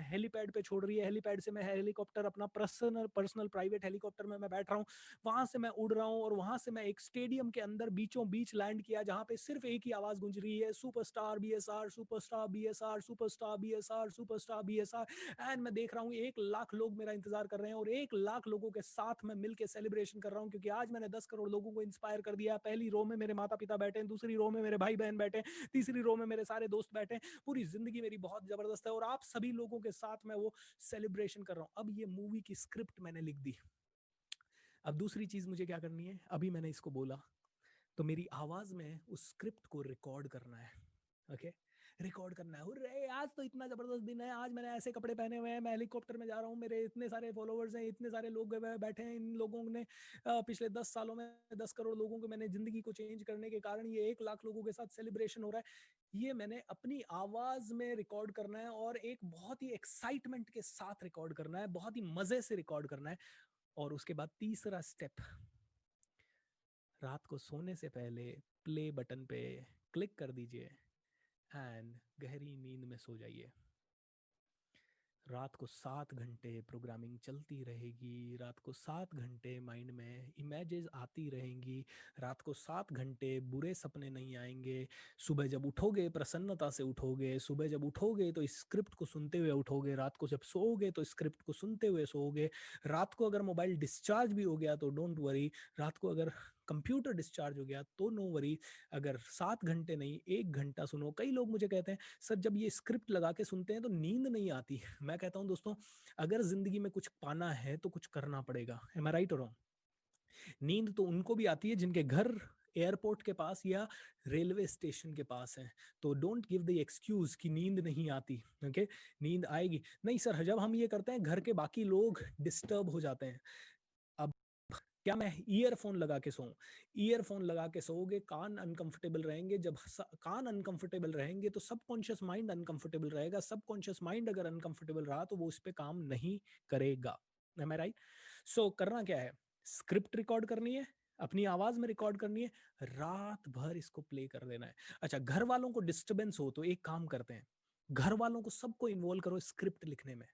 हेलीपैड पे छोड़ रही है, हेलीपैड से मैं हेलीकॉप्टर, अपना पर्सनल प्राइवेट हेलीकॉप्टर में मैं बैठ रहा हूँ, वहां से मैं उड़ रहा हूँ, और वहां से मैं एक स्टेडियम के अंदर बीचों बीच लैंड किया, जहां पे सिर्फ एक ही आवाज गूंज रही है, superstar BSR, superstar BSR, superstar BSR, superstar BSR. And मैं देख रहा हूँ 1 लाख लोग मेरा इंतजार कर रहे हैं, और 1 लाख लोगों के साथ मैं मिलके सेलिब्रेशन कर रहा हूँ, क्योंकि आज मैंने 10 करोड़ लोगों को इंस्पायर कर दिया। पहली रो में मेरे माता पिता बैठे हैं, दूसरी रो में मेरे भाई बहन बैठे हैं, तीसरी रो में मेरे सारे दोस्त बैठे हैं। पूरी जिंदगी मेरी बहुत जबरदस्त है और आप सभी लोगों के साथ मैं वो सेलिब्रेशन कर रहा हूँ। अब ये मूवी की स्क्रिप्ट मैंने लिख दी। अब दूसरी चीज मुझे क्या करनी है, अभी मैंने इसको बोला तो मेरी आवाज में उस स्क्रिप्ट को रिकॉर्ड करना है। ओके, रिकॉर्ड करना है। अरे आज तो इतना जबरदस्त दिन है, आज मैंने ऐसे कपड़े पहने हुए हैं, मैं हेलीकॉप्टर में जा रहा हूँ, मेरे इतने सारे फॉलोअर्स हैं, इतने सारे लोग बैठे हैं, इन लोगों ने पिछले 10 सालों में 10 करोड़ लोगों को मैंने जिंदगी को चेंज करने के कारण ये 1 लाख लोगों के साथ सेलिब्रेशन हो रहा है। ये मैंने अपनी आवाज में रिकॉर्ड करना है और एक बहुत ही एक्साइटमेंट के साथ रिकॉर्ड करना है, बहुत ही मजे से रिकॉर्ड करना है। और उसके बाद तीसरा स्टेप, रात को सोने से पहले प्ले बटन पे क्लिक कर दीजिए एंड गहरी नींद में सो जाइए। रात को 7 घंटे प्रोग्रामिंग चलती रहेगी, रात को 7 घंटे माइंड में इमेजेस आती रहेंगी, रात को 7 घंटे बुरे सपने नहीं आएंगे। सुबह जब उठोगे प्रसन्नता से उठोगे, सुबह जब उठोगे तो इस स्क्रिप्ट को सुनते हुए उठोगे, रात को जब सोओगे तो स्क्रिप्ट को सुनते हुए सोओगे। रात को अगर मोबाइल डिस्चार्ज भी हो गया तो डोंट वरी, रात को अगर कंप्यूटर डिस्चार्ज हो गया तो नो वरी। अगर 7 घंटे नहीं 1 घंटा सुनो। कई लोग मुझे कहते हैं सर जब ये स्क्रिप्ट लगा के सुनते हैं तो नींद नहीं आती। मैं कहता हूं दोस्तों, अगर जिंदगी में कुछ पाना है तो कुछ करना पड़ेगा। एम आई राइट और रॉन्ग? नींद तो उनको भी आती है जिनके घर एयरपोर्ट के पास या रेलवे स्टेशन के पास है। तो डोंट गिव द एक्सक्यूज कि नींद नहीं आती। ओके, नींद आएगी। नहीं सर, जब हम ये करते हैं घर के बाकी लोग डिस्टर्ब हो जाते हैं। अब क्या मैं ईयरफोन लगा के सोऊं? ईयरफोन लगा के सोओगे, कान अनकंफर्टेबल रहेंगे। जब कान अनकंफर्टेबल रहेंगे तो सबकॉन्शियस माइंड अनकंफर्टेबल रहेगा। सबकॉन्शियस माइंड अगर अनकंफर्टेबल रहा तो वो उस पर काम नहीं करेगा। एम आई राइट? सो करना क्या है, स्क्रिप्ट रिकॉर्ड करनी है, अपनी आवाज में रिकॉर्ड करनी है, रात भर इसको प्ले कर देना है। अच्छा, घर वालों को डिस्टरबेंस हो तो एक काम करते हैं, घर वालों को सबको इन्वॉल्व करो स्क्रिप्ट लिखने में,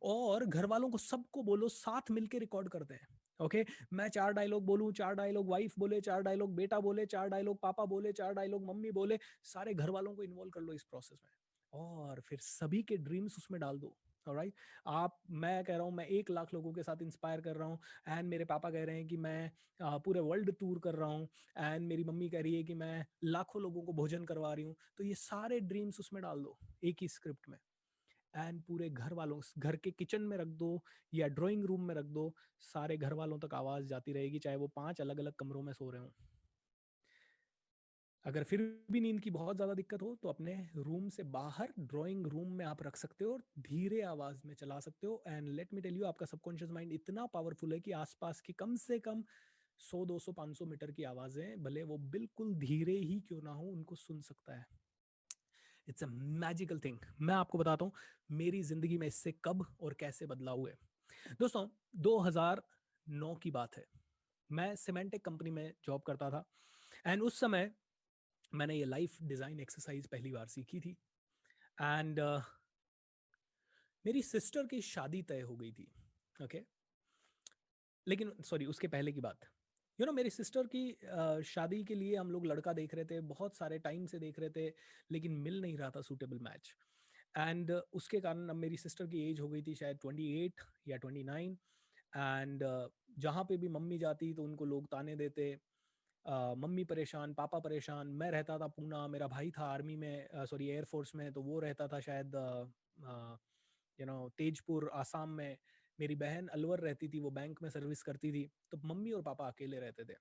और घर वालों को सबको बोलो साथ मिलके रिकॉर्ड करते हैं। ओके, मैं 4 डायलॉग बोलूं, 4 डायलॉग वाइफ बोले, 4 डायलॉग बेटा बोले, 4 डायलॉग पापा बोले, 4 डायलॉग मम्मी बोले, सारे घर वालों को इन्वॉल्व कर लो इस प्रोसेस में और फिर सभी के ड्रीम्स उसमें डाल दो। ऑलराइट, आप, मैं कह रहा हूँ मैं 1 लाख लोगों के साथ इंस्पायर कर रहा हूँ, एंड मेरे पापा कह रहे हैं कि मैं पूरे वर्ल्ड टूर कर रहा हूँ, एंड मेरी मम्मी कह रही है कि मैं लाखों लोगों को भोजन करवा रही हूँ। तो ये सारे ड्रीम्स उसमें डाल दो एक ही स्क्रिप्ट में, एंड पूरे घर वालों, घर के किचन में रख दो या ड्राइंग रूम में रख दो, सारे घर वालों तक आवाज जाती रहेगी, चाहे वो 5 अलग अलग कमरों में सो रहे हो। अगर फिर भी नींद की बहुत ज्यादा दिक्कत हो तो अपने रूम से बाहर ड्राइंग रूम में आप रख सकते हो और धीरे आवाज में चला सकते हो। And let me tell you, आपका सबकॉन्शियस माइंड इतना पावरफुल है कि आसपास की कम से कम 100 200 500 मीटर की आवाजें, भले वो बिल्कुल धीरे ही क्यों ना हो, उनको सुन सकता है। It's a magical thing. मैं आपको बताता हूँ मेरी जिंदगी में इससे कब और कैसे बदलाव हुए। दोस्तों, 2009 की बात है, मैं सिमेंटेक कंपनी में जॉब करता था, एंड उस समय मैंने ये लाइफ डिजाइन एक्सरसाइज पहली बार सीखी थी। एंड मेरी सिस्टर की शादी तय हो गई थी। ओके, लेकिन सॉरी, उसके पहले की बात, मेरी सिस्टर की शादी के लिए हम लोग लड़का देख रहे थे, बहुत सारे टाइम से देख रहे थे, लेकिन मिल नहीं रहा था सूटेबल मैच। एंड उसके कारण अब मेरी सिस्टर की एज हो गई थी शायद 28 या 29। एंड जहाँ पे भी मम्मी जाती तो उनको लोग ताने देते, मम्मी परेशान, पापा परेशान। मैं रहता था पूना, मेरा भाई था आर्मी में, सॉरी एयरफोर्स में, तो वो रहता था शायद तेजपुर आसाम में। मेरी बहन अलवर रहती थी, वो बैंक में सर्विस करती थी। तो मम्मी और पापा अकेले रहते थे।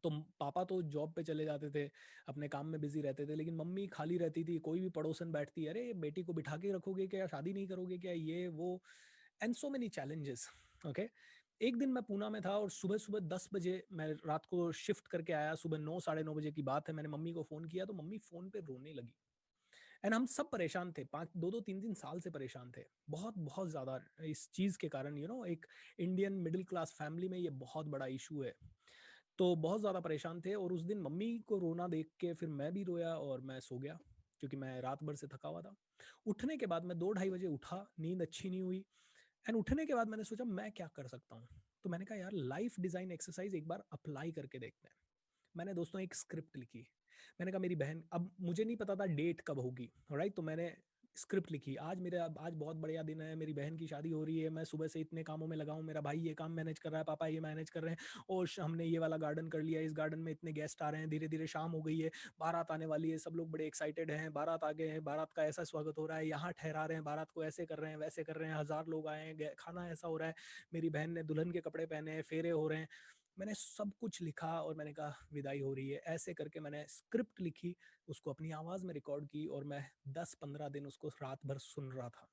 तो पापा तो जॉब पे चले जाते थे, अपने काम में बिजी रहते थे, लेकिन मम्मी खाली रहती थी। कोई भी पड़ोसन बैठती, अरे बेटी को बिठा के रखोगे क्या, शादी नहीं करोगे क्या, ये वो, and so many challenges. Okay, एक दिन मैं पूना में था और सुबह सुबह 10 बजे, मैं रात को शिफ्ट करके आया, सुबह 9 साढ़े 9 बजे की बात है, मैंने मम्मी को फोन किया तो मम्मी फोन पे रोने लगी। एंड हम सब परेशान थे, 5 2 2 3 3 साल से परेशान थे, बहुत बहुत ज्यादा इस चीज के कारण। एक इंडियन मिडिल क्लास फैमिली में ये बहुत बड़ा इशू है। तो बहुत ज़्यादा परेशान थे, और उस दिन मम्मी को रोना देख के फिर मैं भी रोया और मैं सो गया, क्योंकि मैं रात भर से थका हुआ था। उठने के बाद मैं 2 ढाई बजे उठा, नींद अच्छी नहीं हुई। एंड उठने के बाद मैंने सोचा मैं क्या कर सकता हूँ। तो मैंने कहा यार लाइफ डिज़ाइन एक्सरसाइज एक बार अप्लाई करके देखते हैं। मैंने दोस्तों एक स्क्रिप्ट लिखी। मैंने कहा मेरी बहन, अब मुझे नहीं पता था डेट कब होगी, राइट, तो मैंने स्क्रिप्ट लिखी, आज बहुत बढ़िया दिन है, मेरी बहन की शादी हो रही है, मैं सुबह से इतने कामों में लगा हूँ, मेरा भाई ये काम मैनेज कर रहा है, पापा ये मैनेज कर रहे हैं, और हमने ये वाला गार्डन कर लिया, इस गार्डन में इतने गेस्ट आ रहे हैं, धीरे धीरे शाम हो गई है, बारात आने वाली है, सब लोग बड़े एक्साइटेड हैं, बारात आ गए हैं, बारात का ऐसा स्वागत हो रहा है, यहाँ ठहरा रहे हैं, बारात को ऐसे कर रहे हैं, वैसे कर रहे हैं, 1000 लोग आए हैं, खाना ऐसा हो रहा है, मेरी बहन ने दुल्हन के कपड़े पहने हैं, फेरे हो रहे हैं। मैंने सब कुछ लिखा और मैंने कहा विदाई हो रही है, ऐसे करके मैंने स्क्रिप्ट लिखी, उसको अपनी आवाज़ में रिकॉर्ड की, और मैं 10-15 दिन उसको रात भर सुन रहा था।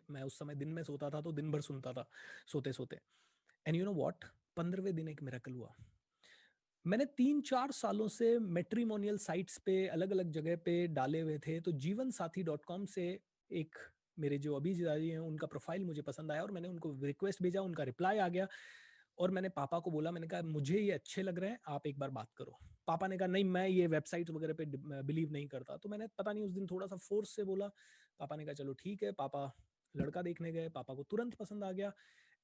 मैं उस समय दिन में सोता था तो दिन भर सुनता था सोते सोते। एंड यू नो व्हाट, 15वें दिन एक मिरेकल हुआ। मैंने 3-4 सालों से मैट्रिमोनियल साइट्स पे अलग अलग जगह पे डाले हुए थे, तो जीवन साथी .com से एक मेरे जो अभी हैं उनका प्रोफाइल मुझे पसंद आया, और मैंने उनको रिक्वेस्ट भेजा, उनका रिप्लाई आ गया, और मैंने पापा को बोला, मैंने कहा मुझे ये अच्छे लग रहे हैं, आप एक बार बात करो। पापा ने कहा नहीं, मैं ये वेबसाइट वगैरह पे बिलीव नहीं करता। तो मैंने पता नहीं उस दिन थोड़ा सा फोर्स से बोला। पापा ने कहा चलो ठीक है। पापा लड़का देखने गए, पापा को तुरंत पसंद आ गया।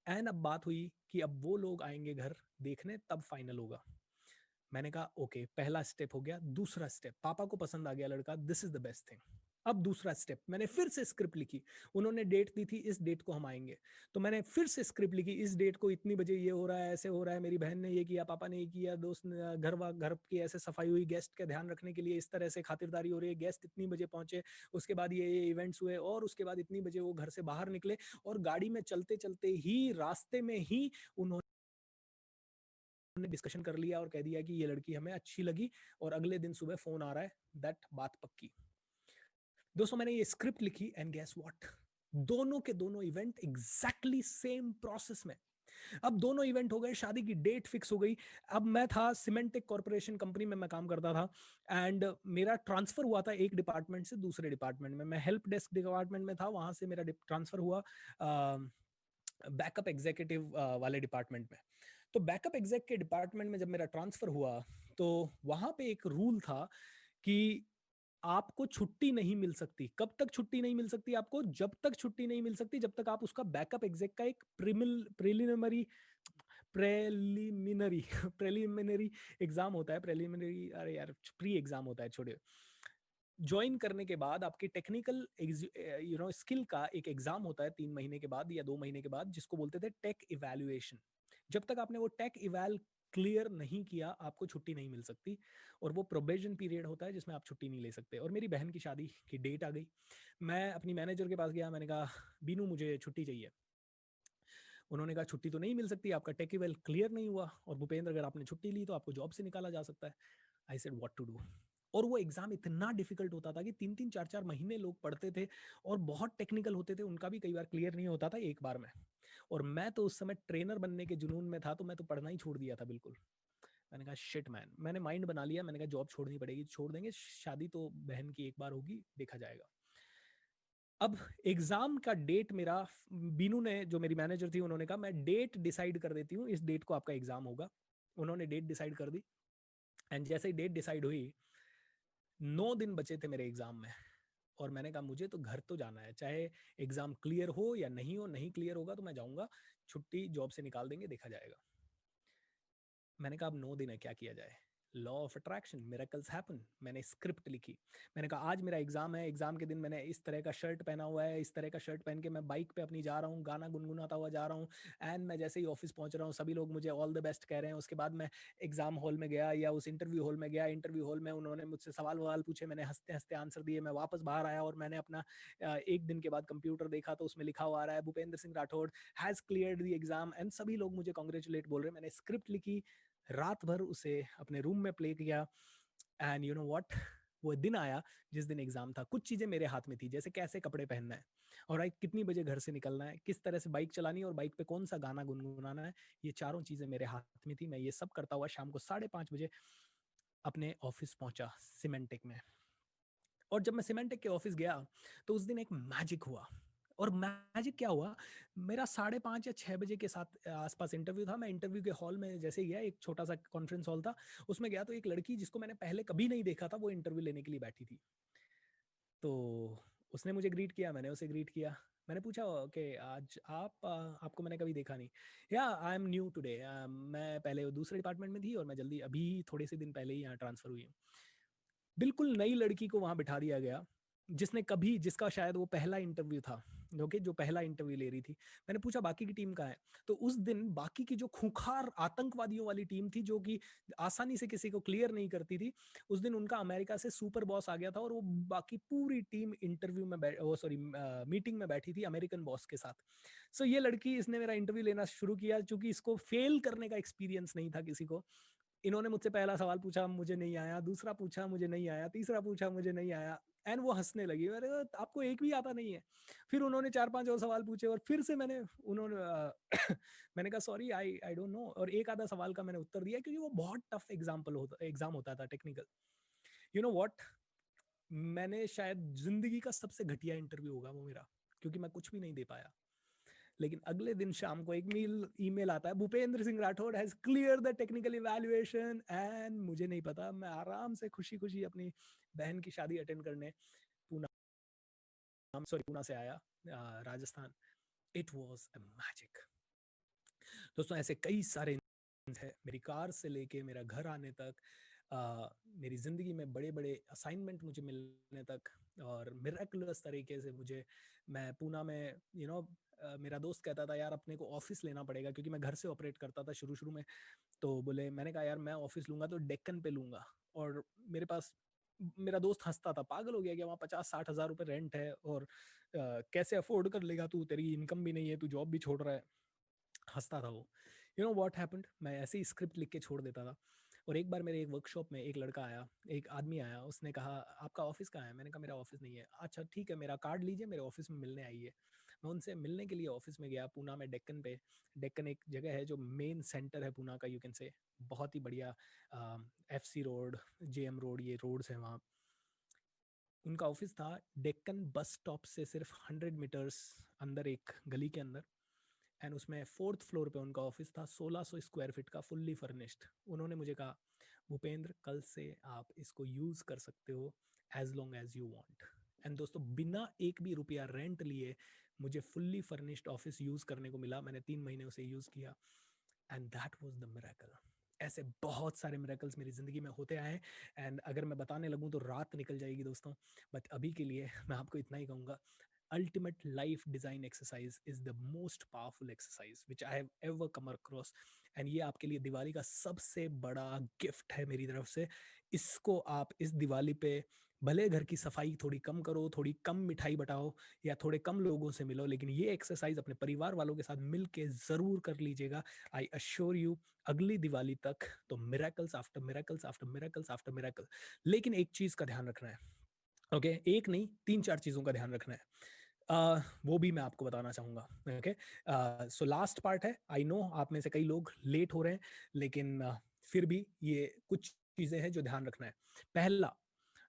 एंड अब बात हुई कि अब वो लोग आएंगे घर देखने, तब फाइनल होगा। मैंने कहा ओके, पहला स्टेप हो गया। दूसरा स्टेप, पापा को पसंद आ गया लड़का, this is the best thing. अब दूसरा स्टेप, मैंने फिर से स्क्रिप्ट लिखी। उन्होंने डेट दी थी, इस डेट को हम आएंगे, तो मैंने फिर से स्क्रिप्ट लिखी, इस डेट को इतनी बजे ये हो रहा है, ऐसे हो रहा है, मेरी बहन ने ये किया, पापा ने ये किया, दोस्त ने घर की ऐसे सफाई हुई, गेस्ट का ध्यान रखने के लिए इस तरह से खातिरदारी हो रही है, गेस्ट इतनी बजे पहुंचे, उसके बाद ये इवेंट्स हुए, और उसके बाद इतनी बजे वो घर से बाहर निकले, और गाड़ी में चलते चलते ही रास्ते में ही उन्होंने डिस्कशन कर लिया और कह दिया कि ये लड़की हमें अच्छी लगी, और अगले दिन सुबह फोन आ रहा है, दैट बात पक्की। दोस्तों मैंने ये स्क्रिप्ट लिखी, एंड गेस व्हाट, दोनों के दोनों इवेंट एग्जैक्टली सेम प्रोसेस में। अब दोनों इवेंट हो गए, शादी की डेट फिक्स हो गई। अब मैं था सिमेंटिक कॉर्पोरेशन कंपनी में मैं काम करता था, एंड मेरा ट्रांसफर हुआ था एक डिपार्टमेंट से दूसरे डिपार्टमेंट में। मैं हेल्प डेस्क डिपार्टमेंट में था, वहां से मेरा ट्रांसफर हुआ बैकअप एग्जीक्यूटिव वाले डिपार्टमेंट में। तो बैकअप एग्जेक के डिपार्टमेंट में जब मेरा ट्रांसफर हुआ, तो वहां पे एक रूल था कि आपको छुट्टी नहीं मिल सकती। कब तक छुट्टी नहीं मिल सकती आपको? जब तक छुट्टी नहीं मिल सकती जब तक आप उसका बैकअप एग्जेक का एक प्रिलिमिनरी प्रेलिमिनरी प्रेलिमिनरी एग्जाम होता है। प्रेलिमिनरी, अरे यार, प्री एग्जाम होता है, छोड़िए। ज्वाइन करने के बाद आपकी टेक्निकल स्किल का एक एग्जाम होता है 3 महीने के बाद या 2 महीने के बाद, जिसको बोलते थे टेक इवैल्यूएशन। जब तक आपने वो टेक इवैल क्लियर नहीं किया, आपको छुट्टी नहीं मिल सकती, और वो प्रोबेशन पीरियड होता है जिसमें आप छुट्टी नहीं ले सकते। और मेरी बहन की शादी की डेट आ गई। मैं अपनी मैनेजर के पास गया, मैंने कहा बीनू मुझे छुट्टी चाहिए। उन्होंने कहा छुट्टी तो नहीं मिल सकती, आपका टेक इवैल क्लियर नहीं हुआ, और भूपेंद्र अगर आपने छुट्टी ली तो आपको जॉब से निकाला जा सकता है। I said what to do. और वो एग्जाम इतना डिफिकल्ट होता था कि 3-3 4-4 महीने लोग पढ़ते थे, और बहुत टेक्निकल होते थे, उनका भी कई बार क्लियर नहीं होता था एक बार में। और मैं तो उस समय ट्रेनर बनने के जुनून में था, तो मैं तो पढ़ना ही छोड़ दिया था बिल्कुल। मैंने कहा शिट मैन, मैंने माइंड बना लिया, मैंने कहा जॉब छोड़नी पड़ेगी, छोड़ देंगे, शादी तो बहन की एक बार होगी, देखा जाएगा। अब एग्जाम का डेट मेरा, बीनू ने, जो मेरी मैनेजर थी, उन्होंने कहा मैं डेट डिसाइड कर देती हूँ, इस डेट को आपका एग्जाम होगा। उन्होंने डेट डिसाइड कर दी, एंड जैसे ही डेट डिसाइड हुई, 9 दिन बचे थे मेरे एग्जाम में, और मैंने कहा मुझे तो घर तो जाना है, चाहे एग्जाम क्लियर हो या नहीं हो, नहीं क्लियर होगा तो मैं जाऊंगा, छुट्टी जॉब से निकाल देंगे, देखा जाएगा। मैंने कहा अब 9 दिन है, क्या किया जाए। Law of attraction, miracles happen. मैंने स्क्रिप्ट लिखी। मैंने कहा आज मेरा एग्जाम है, एग्जाम के दिन मैंने इस तरह का शर्ट पहना हुआ है, इस तरह का शर्ट पहन के मैं बाइक पे अपनी जा रहा हूँ, गाना गुनगुनाता हुआ जा रहा हूँ, एंड मैं जैसे ही ऑफिस पहुंच रहा हूँ सभी लोग मुझे ऑल द बेस्ट कह रहे हैं। उसके बाद मैं एग्जाम हॉल में गया, या उस इंटरव्यू हॉल में गया, इंटरव्यू हॉल में उन्होंने मुझसे सवाल ववाल पूछे, मैंने हंसते हंसते आंसर दिए, मैं वापस बाहर आया, और मैंने अपना 1 दिन के बाद कंप्यूटर देखा तो उसमें लिखा हुआ आ रहा है Bhupendra Singh Rathore has cleared the exam, and सभी लोग मुझे कॉन्ग्रेचुलेट बोल रहे हैं। मैंने स्क्रिप्ट लिखी, रात भर उसे अपने रूम में प्ले किया, एंड यू नो व्हाट, वो दिन आया जिस दिन एग्जाम था। कुछ चीजें मेरे हाथ में थी, जैसे कैसे कपड़े पहनना है, और कितनी बजे घर से निकलना है, किस तरह से बाइक चलानी है, और बाइक पे कौन सा गाना गुनगुनाना है। ये चारों चीजें मेरे हाथ में थी। मैं ये सब करता हुआ शाम को 5:30 बजे अपने ऑफिस पहुंचा सिमेंटेक में। और जब मैं सिमेंटेक के ऑफिस गया, तो उस दिन एक मैजिक हुआ। और मैजिक क्या हुआ, मेरा 5:30 या 6 बजे के साथ आसपास इंटरव्यू था। मैं इंटरव्यू के हॉल में जैसे ही गया, एक छोटा सा कॉन्फ्रेंस हॉल था, उसमें गया तो एक लड़की जिसको मैंने पहले कभी नहीं देखा था, वो इंटरव्यू लेने के लिए बैठी थी। तो उसने मुझे ग्रीट किया, मैंने उसे ग्रीट किया। मैंने पूछा कि आज आपको मैंने कभी देखा नहीं। या आई एम न्यू टुडे, मैं पहले दूसरे डिपार्टमेंट में थी, और मैं जल्दी अभी थोड़े से दिन पहले ही यहाँ ट्रांसफर हुई हूँ। बिल्कुल नई लड़की को वहाँ बिठा दिया गया, जिसने कभी, जिसका शायद वो पहला इंटरव्यू था, ओके, जो पहला इंटरव्यू ले रही थी। मैंने पूछा बाकी की टीम कहाँ है? तो उस दिन बाकी की जो खूंखार आतंकवादियों वाली टीम थी, जो कि आसानी से किसी को क्लियर नहीं करती थी, उस दिन उनका अमेरिका से सुपर बॉस आ गया था और वो बाकी पूरी टीम इंटरव्यू में वो सॉरी मीटिंग में बैठी थी अमेरिकन बॉस के साथ। सो ये लड़की, इसने मेरा इंटरव्यू लेना शुरू किया, चूंकि इसको फेल करने का एक्सपीरियंस नहीं था किसी को। इन्होंने मुझसे पहला सवाल पूछा, मुझे नहीं आया, दूसरा पूछा, मुझे नहीं आया, तीसरा पूछा, मुझे नहीं आया, एंड वो हंसने लगी। मैंने कहा आपको एक भी आता नहीं है? फिर उन्होंने 4-5 और सवाल पूछे और फिर से उन्होंने मैंने कहा sorry, I I don't know, और एक आधा सवाल का मैंने उत्तर दिया, क्योंकि वो बहुत टफ एग्जाम होता था टेक्निकल। यू नो व्हाट, मैंने शायद जिंदगी का सबसे घटिया इंटरव्यू होगा वो मेरा, क्योंकि मैं कुछ भी नहीं दे पाया। लेकिन अगले दिन शाम को एक ईमेल आता है, Bhupendra Singh Rathore has clear the technical evaluation, and मुझे नहीं पता, मैं आराम से खुशी खुशी अपनी बहन की शादी अटेंड करने पूना पूना से आया, Rajasthan. It was a magic. दोस्तों ऐसे कई सारे है, मेरी कार से लेके मेरा घर आने तक, मेरी ज़िंदगी में बड़े बड़े असाइनमेंट मुझे मिलने तक, और मिरेकुलस तरीके से मुझे, मैं पूना में मेरा दोस्त कहता था यार अपने को ऑफिस लेना पड़ेगा, क्योंकि मैं घर से ऑपरेट करता था शुरू शुरू में। तो बोले, मैंने कहा यार मैं ऑफिस लूंगा तो डेक्कन पे लूंगा, और मेरे पास, मेरा दोस्त हंसता था, पागल हो गया कि वहाँ 50-60 हज़ार रुपये रेंट है, और कैसे अफोर्ड कर लेगा तू, तेरी इनकम भी नहीं है, तू जॉब भी छोड़ रहा है। हंसता था वो। यू नो व्हाट हैपेंड, मैं ऐसे ही स्क्रिप्ट लिख के छोड़ देता था। और एक बार मेरे एक वर्कशॉप में एक लड़का आया, एक आदमी आया, उसने कहा आपका ऑफिस कहाँ है? मैंने कहा मेरा ऑफिस नहीं है। अच्छा ठीक है, मेरा कार्ड लीजिए, मेरे ऑफिस में मिलने आइए। मैं उनसे मिलने के लिए ऑफिस में गया, पूना में डेक्कन पे। डेक्कन एक जगह है जो मेन सेंटर है पूना का, यू कैन से, बहुत ही बढ़िया। FC रोड, JM रोड, ये रोड्स हैं वहाँ। उनका ऑफिस था डेक्कन बस स्टॉप से सिर्फ 100 मीटर्स अंदर, एक गली के अंदर। एंड उसमें 4th फ्लोर पे उनका ऑफिस था, 1600 स्क्वायर फीट का, फुल्ली फर्निश्ड। उन्होंने मुझे कहा भूपेंद्र कल से आप इसको यूज कर सकते हो as long as you want. And दोस्तों बिना एक भी रुपया रेंट लिए मुझे फुल्ली फर्निश्ड ऑफिस यूज करने को मिला। मैंने 3 महीने उसे यूज किया, and that was the miracle. ऐसे बहुत सारे मिरेकल्स मेरी जिंदगी में होते आए, एंड अगर मैं बताने लगूं तो रात निकल जाएगी दोस्तों। बट अभी के लिए मैं आपको इतना ही कहूंगा, ultimate life design exercise is the most powerful exercise which I have ever come across, and ये आपके लिए दिवाली का सबसे बड़ा गिफ्ट है मेरी तरफ से। इसको आप इस दिवाली पे भले घर की सफाई थोड़ी कम करो, थोड़ी कम मिठाई बटाओ, या थोड़े कम लोगों से मिलो, लेकिन ये एक्सरसाइज अपने परिवार वालों के साथ मिल के जरूर कर लीजिएगा। आई अश्योर यू, अगली दिवाली तक तो miracles after miracles after miracles after miracle. लेकिन एक चीज का ध्यान रखना है, ओके, एक नहीं 3-4 चीजों का ध्यान रखना है। वो भी मैं आपको बताना चाहूंगा। ओके, सो लास्ट पार्ट है, आई नो आप में से कई लोग लेट हो रहे हैं, लेकिन फिर भी ये कुछ चीजें हैं जो ध्यान रखना है। पहला,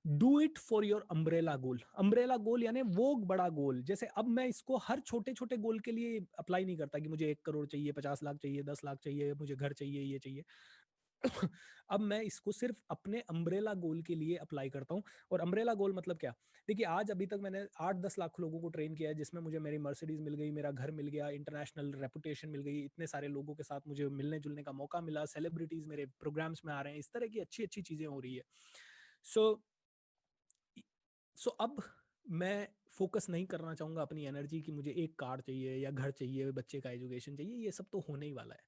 do it for your umbrella goal. Umbrella goal यानी वो बड़ा गोल। जैसे अब मैं इसको हर छोटे छोटे गोल के लिए अप्लाई नहीं करता कि मुझे 1 करोड़ चाहिए, 50 लाख चाहिए, 10 लाख चाहिए, मुझे घर चाहिए, ये चाहिए। अब मैं इसको सिर्फ अपने अम्ब्रेला गोल के लिए अप्लाई करता हूँ। और अम्ब्रेला गोल मतलब क्या? देखिए आज अभी तक मैंने 8-10 लाख लोगों को ट्रेन किया है, जिसमें मुझे मेरी मर्सिडीज मिल गई, मेरा घर मिल गया, इंटरनेशनल रेपुटेशन मिल गई, इतने सारे लोगों के साथ मुझे मिलने जुलने का मौका मिला, सेलिब्रिटीज मेरे प्रोग्राम्स में आ रहे हैं, इस तरह की अच्छी अच्छी चीजें हो रही है। सो अब मैं फोकस नहीं करना चाहूंगा अपनी एनर्जी की मुझे एक कार चाहिए या घर चाहिए, बच्चे का एजुकेशन चाहिए, ये सब तो होने ही वाला है।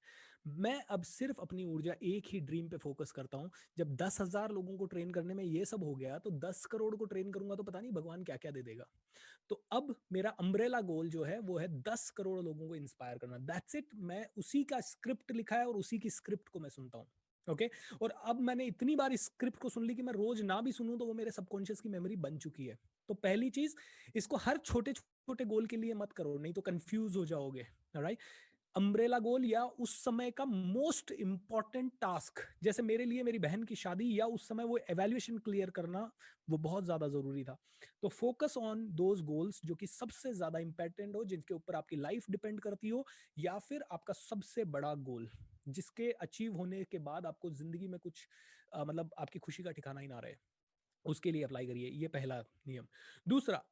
मैं अब सिर्फ अपनी ऊर्जा एक ही ड्रीम पे फोकस करता हूँ। जब 10,000 लोगों को ट्रेन करने में ये सब हो गया, तो 10 करोड़ को ट्रेन करूंगा तो पता नहीं भगवान क्या क्या दे देगा। तो अब मेरा अम्ब्रेला गोल जो है वो है 10 करोड़ लोगों को इंस्पायर करना। That's it. मैं उसी का स्क्रिप्ट लिखा है और उसी की स्क्रिप्ट को मैं सुनता हूँ। ओके और अब मैंने इतनी बार इस स्क्रिप्ट को सुन ली कि मैं रोज ना भी सुनूं तो वो मेरे सबकॉन्शियस की मेमोरी बन चुकी है। तो पहली चीज, इसको हर छोटे छोटे गोल के लिए मत करो, नहीं तो कंफ्यूज हो जाओगे। राइट? अम्ब्रेला गोल या उस समय का मोस्ट इंपॉर्टेंट टास्क, जैसे मेरे लिए मेरी बहन की शादी या उस समय वो एवेल्युएशन क्लियर करना, वो बहुत ज्यादा जरूरी था। तो फोकस ऑन दोज गोल्स जो कि सबसे ज्यादा इंपॉर्टेंट हो, जिनके ऊपर आपकी लाइफ डिपेंड करती हो, या फिर आपका सबसे बड़ा गोल जिसके अचीव होने के बाद आपको जिंदगी में कुछ मतलब आपकी खुशी का ठिकाना ही ना रहे, उसके लिए अप्लाई करिए। ये पहला नियम। दूसरा,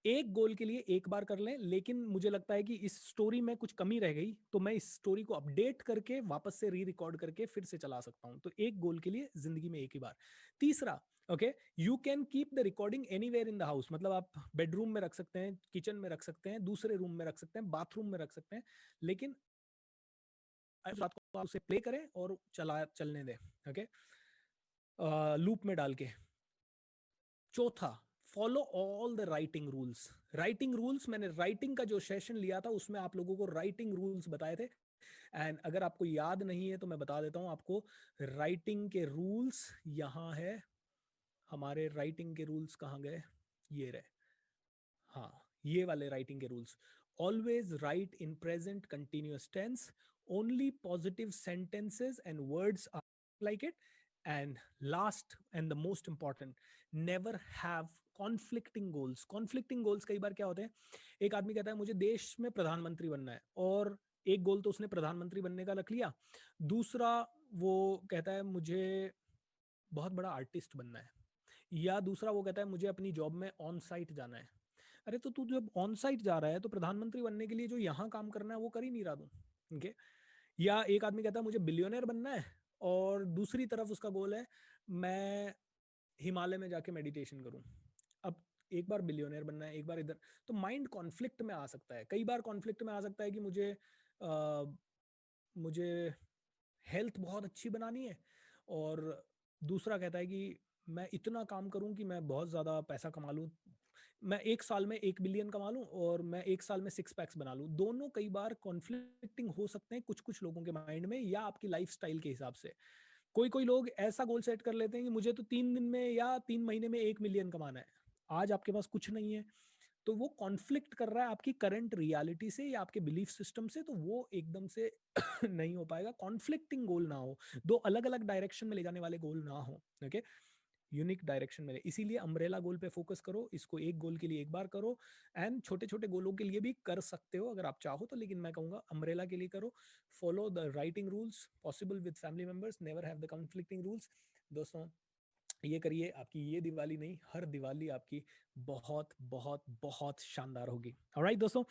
एक गोल के लिए एक बार कर लें, लेकिन मुझे लगता है कि इस स्टोरी में कुछ कमी रह गई, तो मैं इस स्टोरी को अपडेट करके वापस से री रिकॉर्ड करके फिर से चला सकता हूं। तो एक गोल के लिए जिंदगी में एक ही बार। तीसरा, okay, you can keep the recording anywhere in the house, मतलब आप बेडरूम में रख सकते हैं, किचन में रख सकते हैं, दूसरे रूम में रख सकते हैं, बाथरूम में रख सकते हैं, लेकिन रात को आप उसे प्ले करें और चलने दें, ओके, लूप में डाल के। चौथा, follow all the writing rules. Writing rules, मैंने राइटिंग का जो सेशन लिया था उसमें आप लोगों को राइटिंग रूल्स बताए थे, एंड अगर आपको याद नहीं है तो मैं बता देता हूं आपको। राइटिंग के रूल्स यहाँ है, हमारे राइटिंग के रूल्स कहाँ गए, ये रहे, हाँ, ये वाले राइटिंग के rules. Always write in present continuous tense, only positive sentences and words are like it, and last and the most important, never have conflicting goals. Conflicting goals कई बार क्या होते हैं, एक आदमी कहता है मुझे देश में प्रधानमंत्री बनना है, और एक गोल तो उसने प्रधानमंत्री बनने का रख लिया, दूसरा वो कहता है मुझे बहुत बड़ा आर्टिस्ट बनना है, या दूसरा वो कहता है मुझे अपनी जॉब में ऑन साइट जाना है। अरे तो तू जब ऑन साइट जा रहा है तो प्रधानमंत्री बनने के लिए जो यहाँ काम करना है वो कर ही नहीं रहा तू, ठीक है। या एक आदमी कहता है मुझे बिलियनर बनना है, और दूसरी तरफ उसका गोल है मैं हिमालय में जाके मेडिटेशन करूं। अब एक बार बिलियनर बनना है, एक बार इधर, तो माइंड कॉन्फ्लिक्ट में आ सकता है, कई बार कॉन्फ्लिक्ट में आ सकता है कि मुझे हेल्थ बहुत अच्छी बनानी है, और दूसरा कहता है कि मैं इतना काम करूं कि मैं बहुत ज़्यादा पैसा कमा लूं, मैं एक साल में 1 बिलियन कमा लूं, और मैं एक साल में 6 पैक्स बना लूं। दोनों कई बार कॉन्फ्लिक्टिंग हो सकते हैं कुछ कुछ लोगों के माइंड में, या आपकी लाइफ स्टाइल के हिसाब से। कोई कोई लोग ऐसा गोल सेट कर लेते हैं कि मुझे तो 3 दिन में या 3 महीने में 1 मिलियन कमाना है। आज आपके पास कुछ नहीं है, तो वो कॉन्फ्लिक्ट कर रहा है आपकी करंट रियलिटी से या आपके बिलीफ सिस्टम से, तो वो एकदम से नहीं हो पाएगा। कॉन्फ्लिक्टिंग गोल ना हो, दो अलग अलग डायरेक्शन में ले जाने वाले गोल ना हो, ओके, यूनिक डायरेक्शन में। इसीलिए अम्ब्रेला गोल पे फोकस करो, इसको एक गोल के लिए एक बार करो, एंड छोटे छोटे गोलों के लिए भी कर सकते हो अगर आप चाहो तो, लेकिन मैं कहूंगा अम्ब्रेला के लिए करो। Follow the writing rules, possible with family members, never have the conflicting rules. दोस्तों ये करिए, आपकी ये दिवाली नहीं, हर दिवाली आपकी बहुत बहुत बहुत शानदार होगी। ऑलराइट दोस्तों,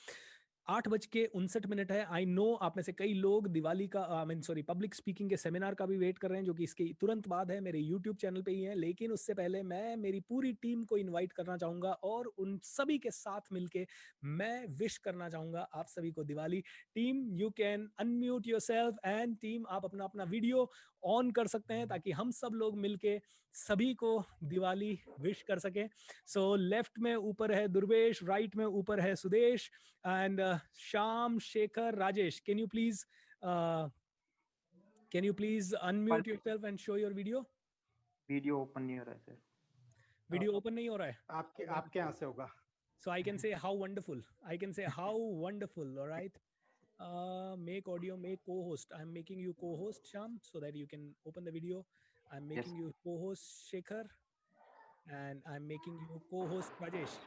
8:59 है। आई नो आप में से कई लोग दिवाली का I mean sorry public speaking के सेमिनार का भी वेट कर रहे हैं, जो कि इसके तुरंत बाद है, मेरे यूट्यूब चैनल पे ही है। लेकिन उससे पहले मैं मेरी पूरी टीम को इनवाइट करना चाहूंगा, और उन सभी के साथ मिलके मैं विश करना चाहूंगा आप सभी को Diwali. Team you can unmute yourself, and team आप अपना अपना वीडियो ऑन कर सकते हैं, ताकि हम सब लोग मिलके सभी को दिवाली विश कर सके। सो लेफ्ट में ऊपर है दुर्वेश, राइट में ऊपर है Sudesh, and Sham, Shekhar, Rajesh, can you please One unmute yourself and show your video? Video open नहीं हो रहा है सर। Video open नहीं हो रहा है? आपके यहाँ से होगा। So I can say how wonderful. I can say how wonderful. All right. Make audio, make co-host. I'm making you co-host, Sham, so that you can open the video. I'm making you co-host, Shekhar, and I'm making you co-host, Rajesh.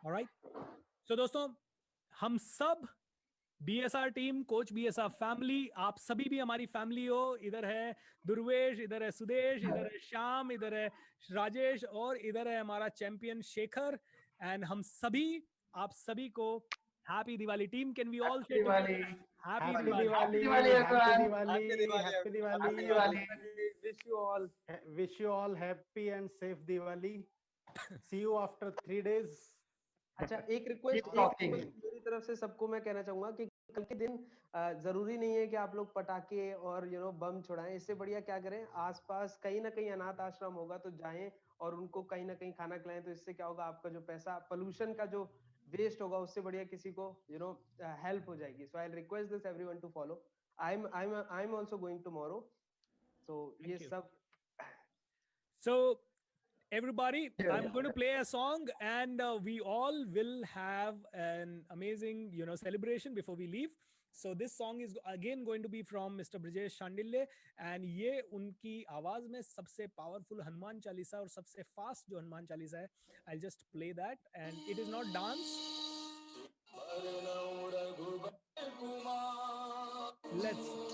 All right. So दोस्तों, हम सब BSR team, coach BSR family, आप सभी भी हमारी family हो। इधर है दुर्वेश, इधर है सुदेश, इधर है श्याम, इधर है राजेश, और इधर है हमारा चैंपियन शेखर। एंड हम सभी आप सभी को happy Diwali. Team can we all say Diwali, happy happy Diwali. Diwali, happy Diwali, happy Diwali, wish you all happy and safe Diwali. See you after 3 days। अच्छा, एक रिक्वेस्ट मेरी तरफ से सबको मैं कहना चाहूंगा कि कल के दिन जरूरी नहीं है कि आप लोग पटाखे और बम छुड़ाएं। इससे बढ़िया क्या करें, आसपास कहीं ना कहीं अनाथ आश्रम होगा तो जाएं और उनको कहीं ना कहीं खाना खिलाएं। तो इससे क्या होगा, आपका जो पैसा पोल्यूशन का जो वेस्ट होगा उससे बढ़िया किसी को हेल्प हो जाएगी। So I request this everyone to follow. I am also going tomorrow. So ये सब So everybody, I'm going to play a song, and we all will have an amazing celebration before we leave. So this song is again going to be from Mr. Brijesh Shandille, and ये उनकी आवाज में सबसे powerful Hanuman Chalisa और सबसे fast जो हनुमान चालीसा है। I'll just play that, and it is not dance. Let's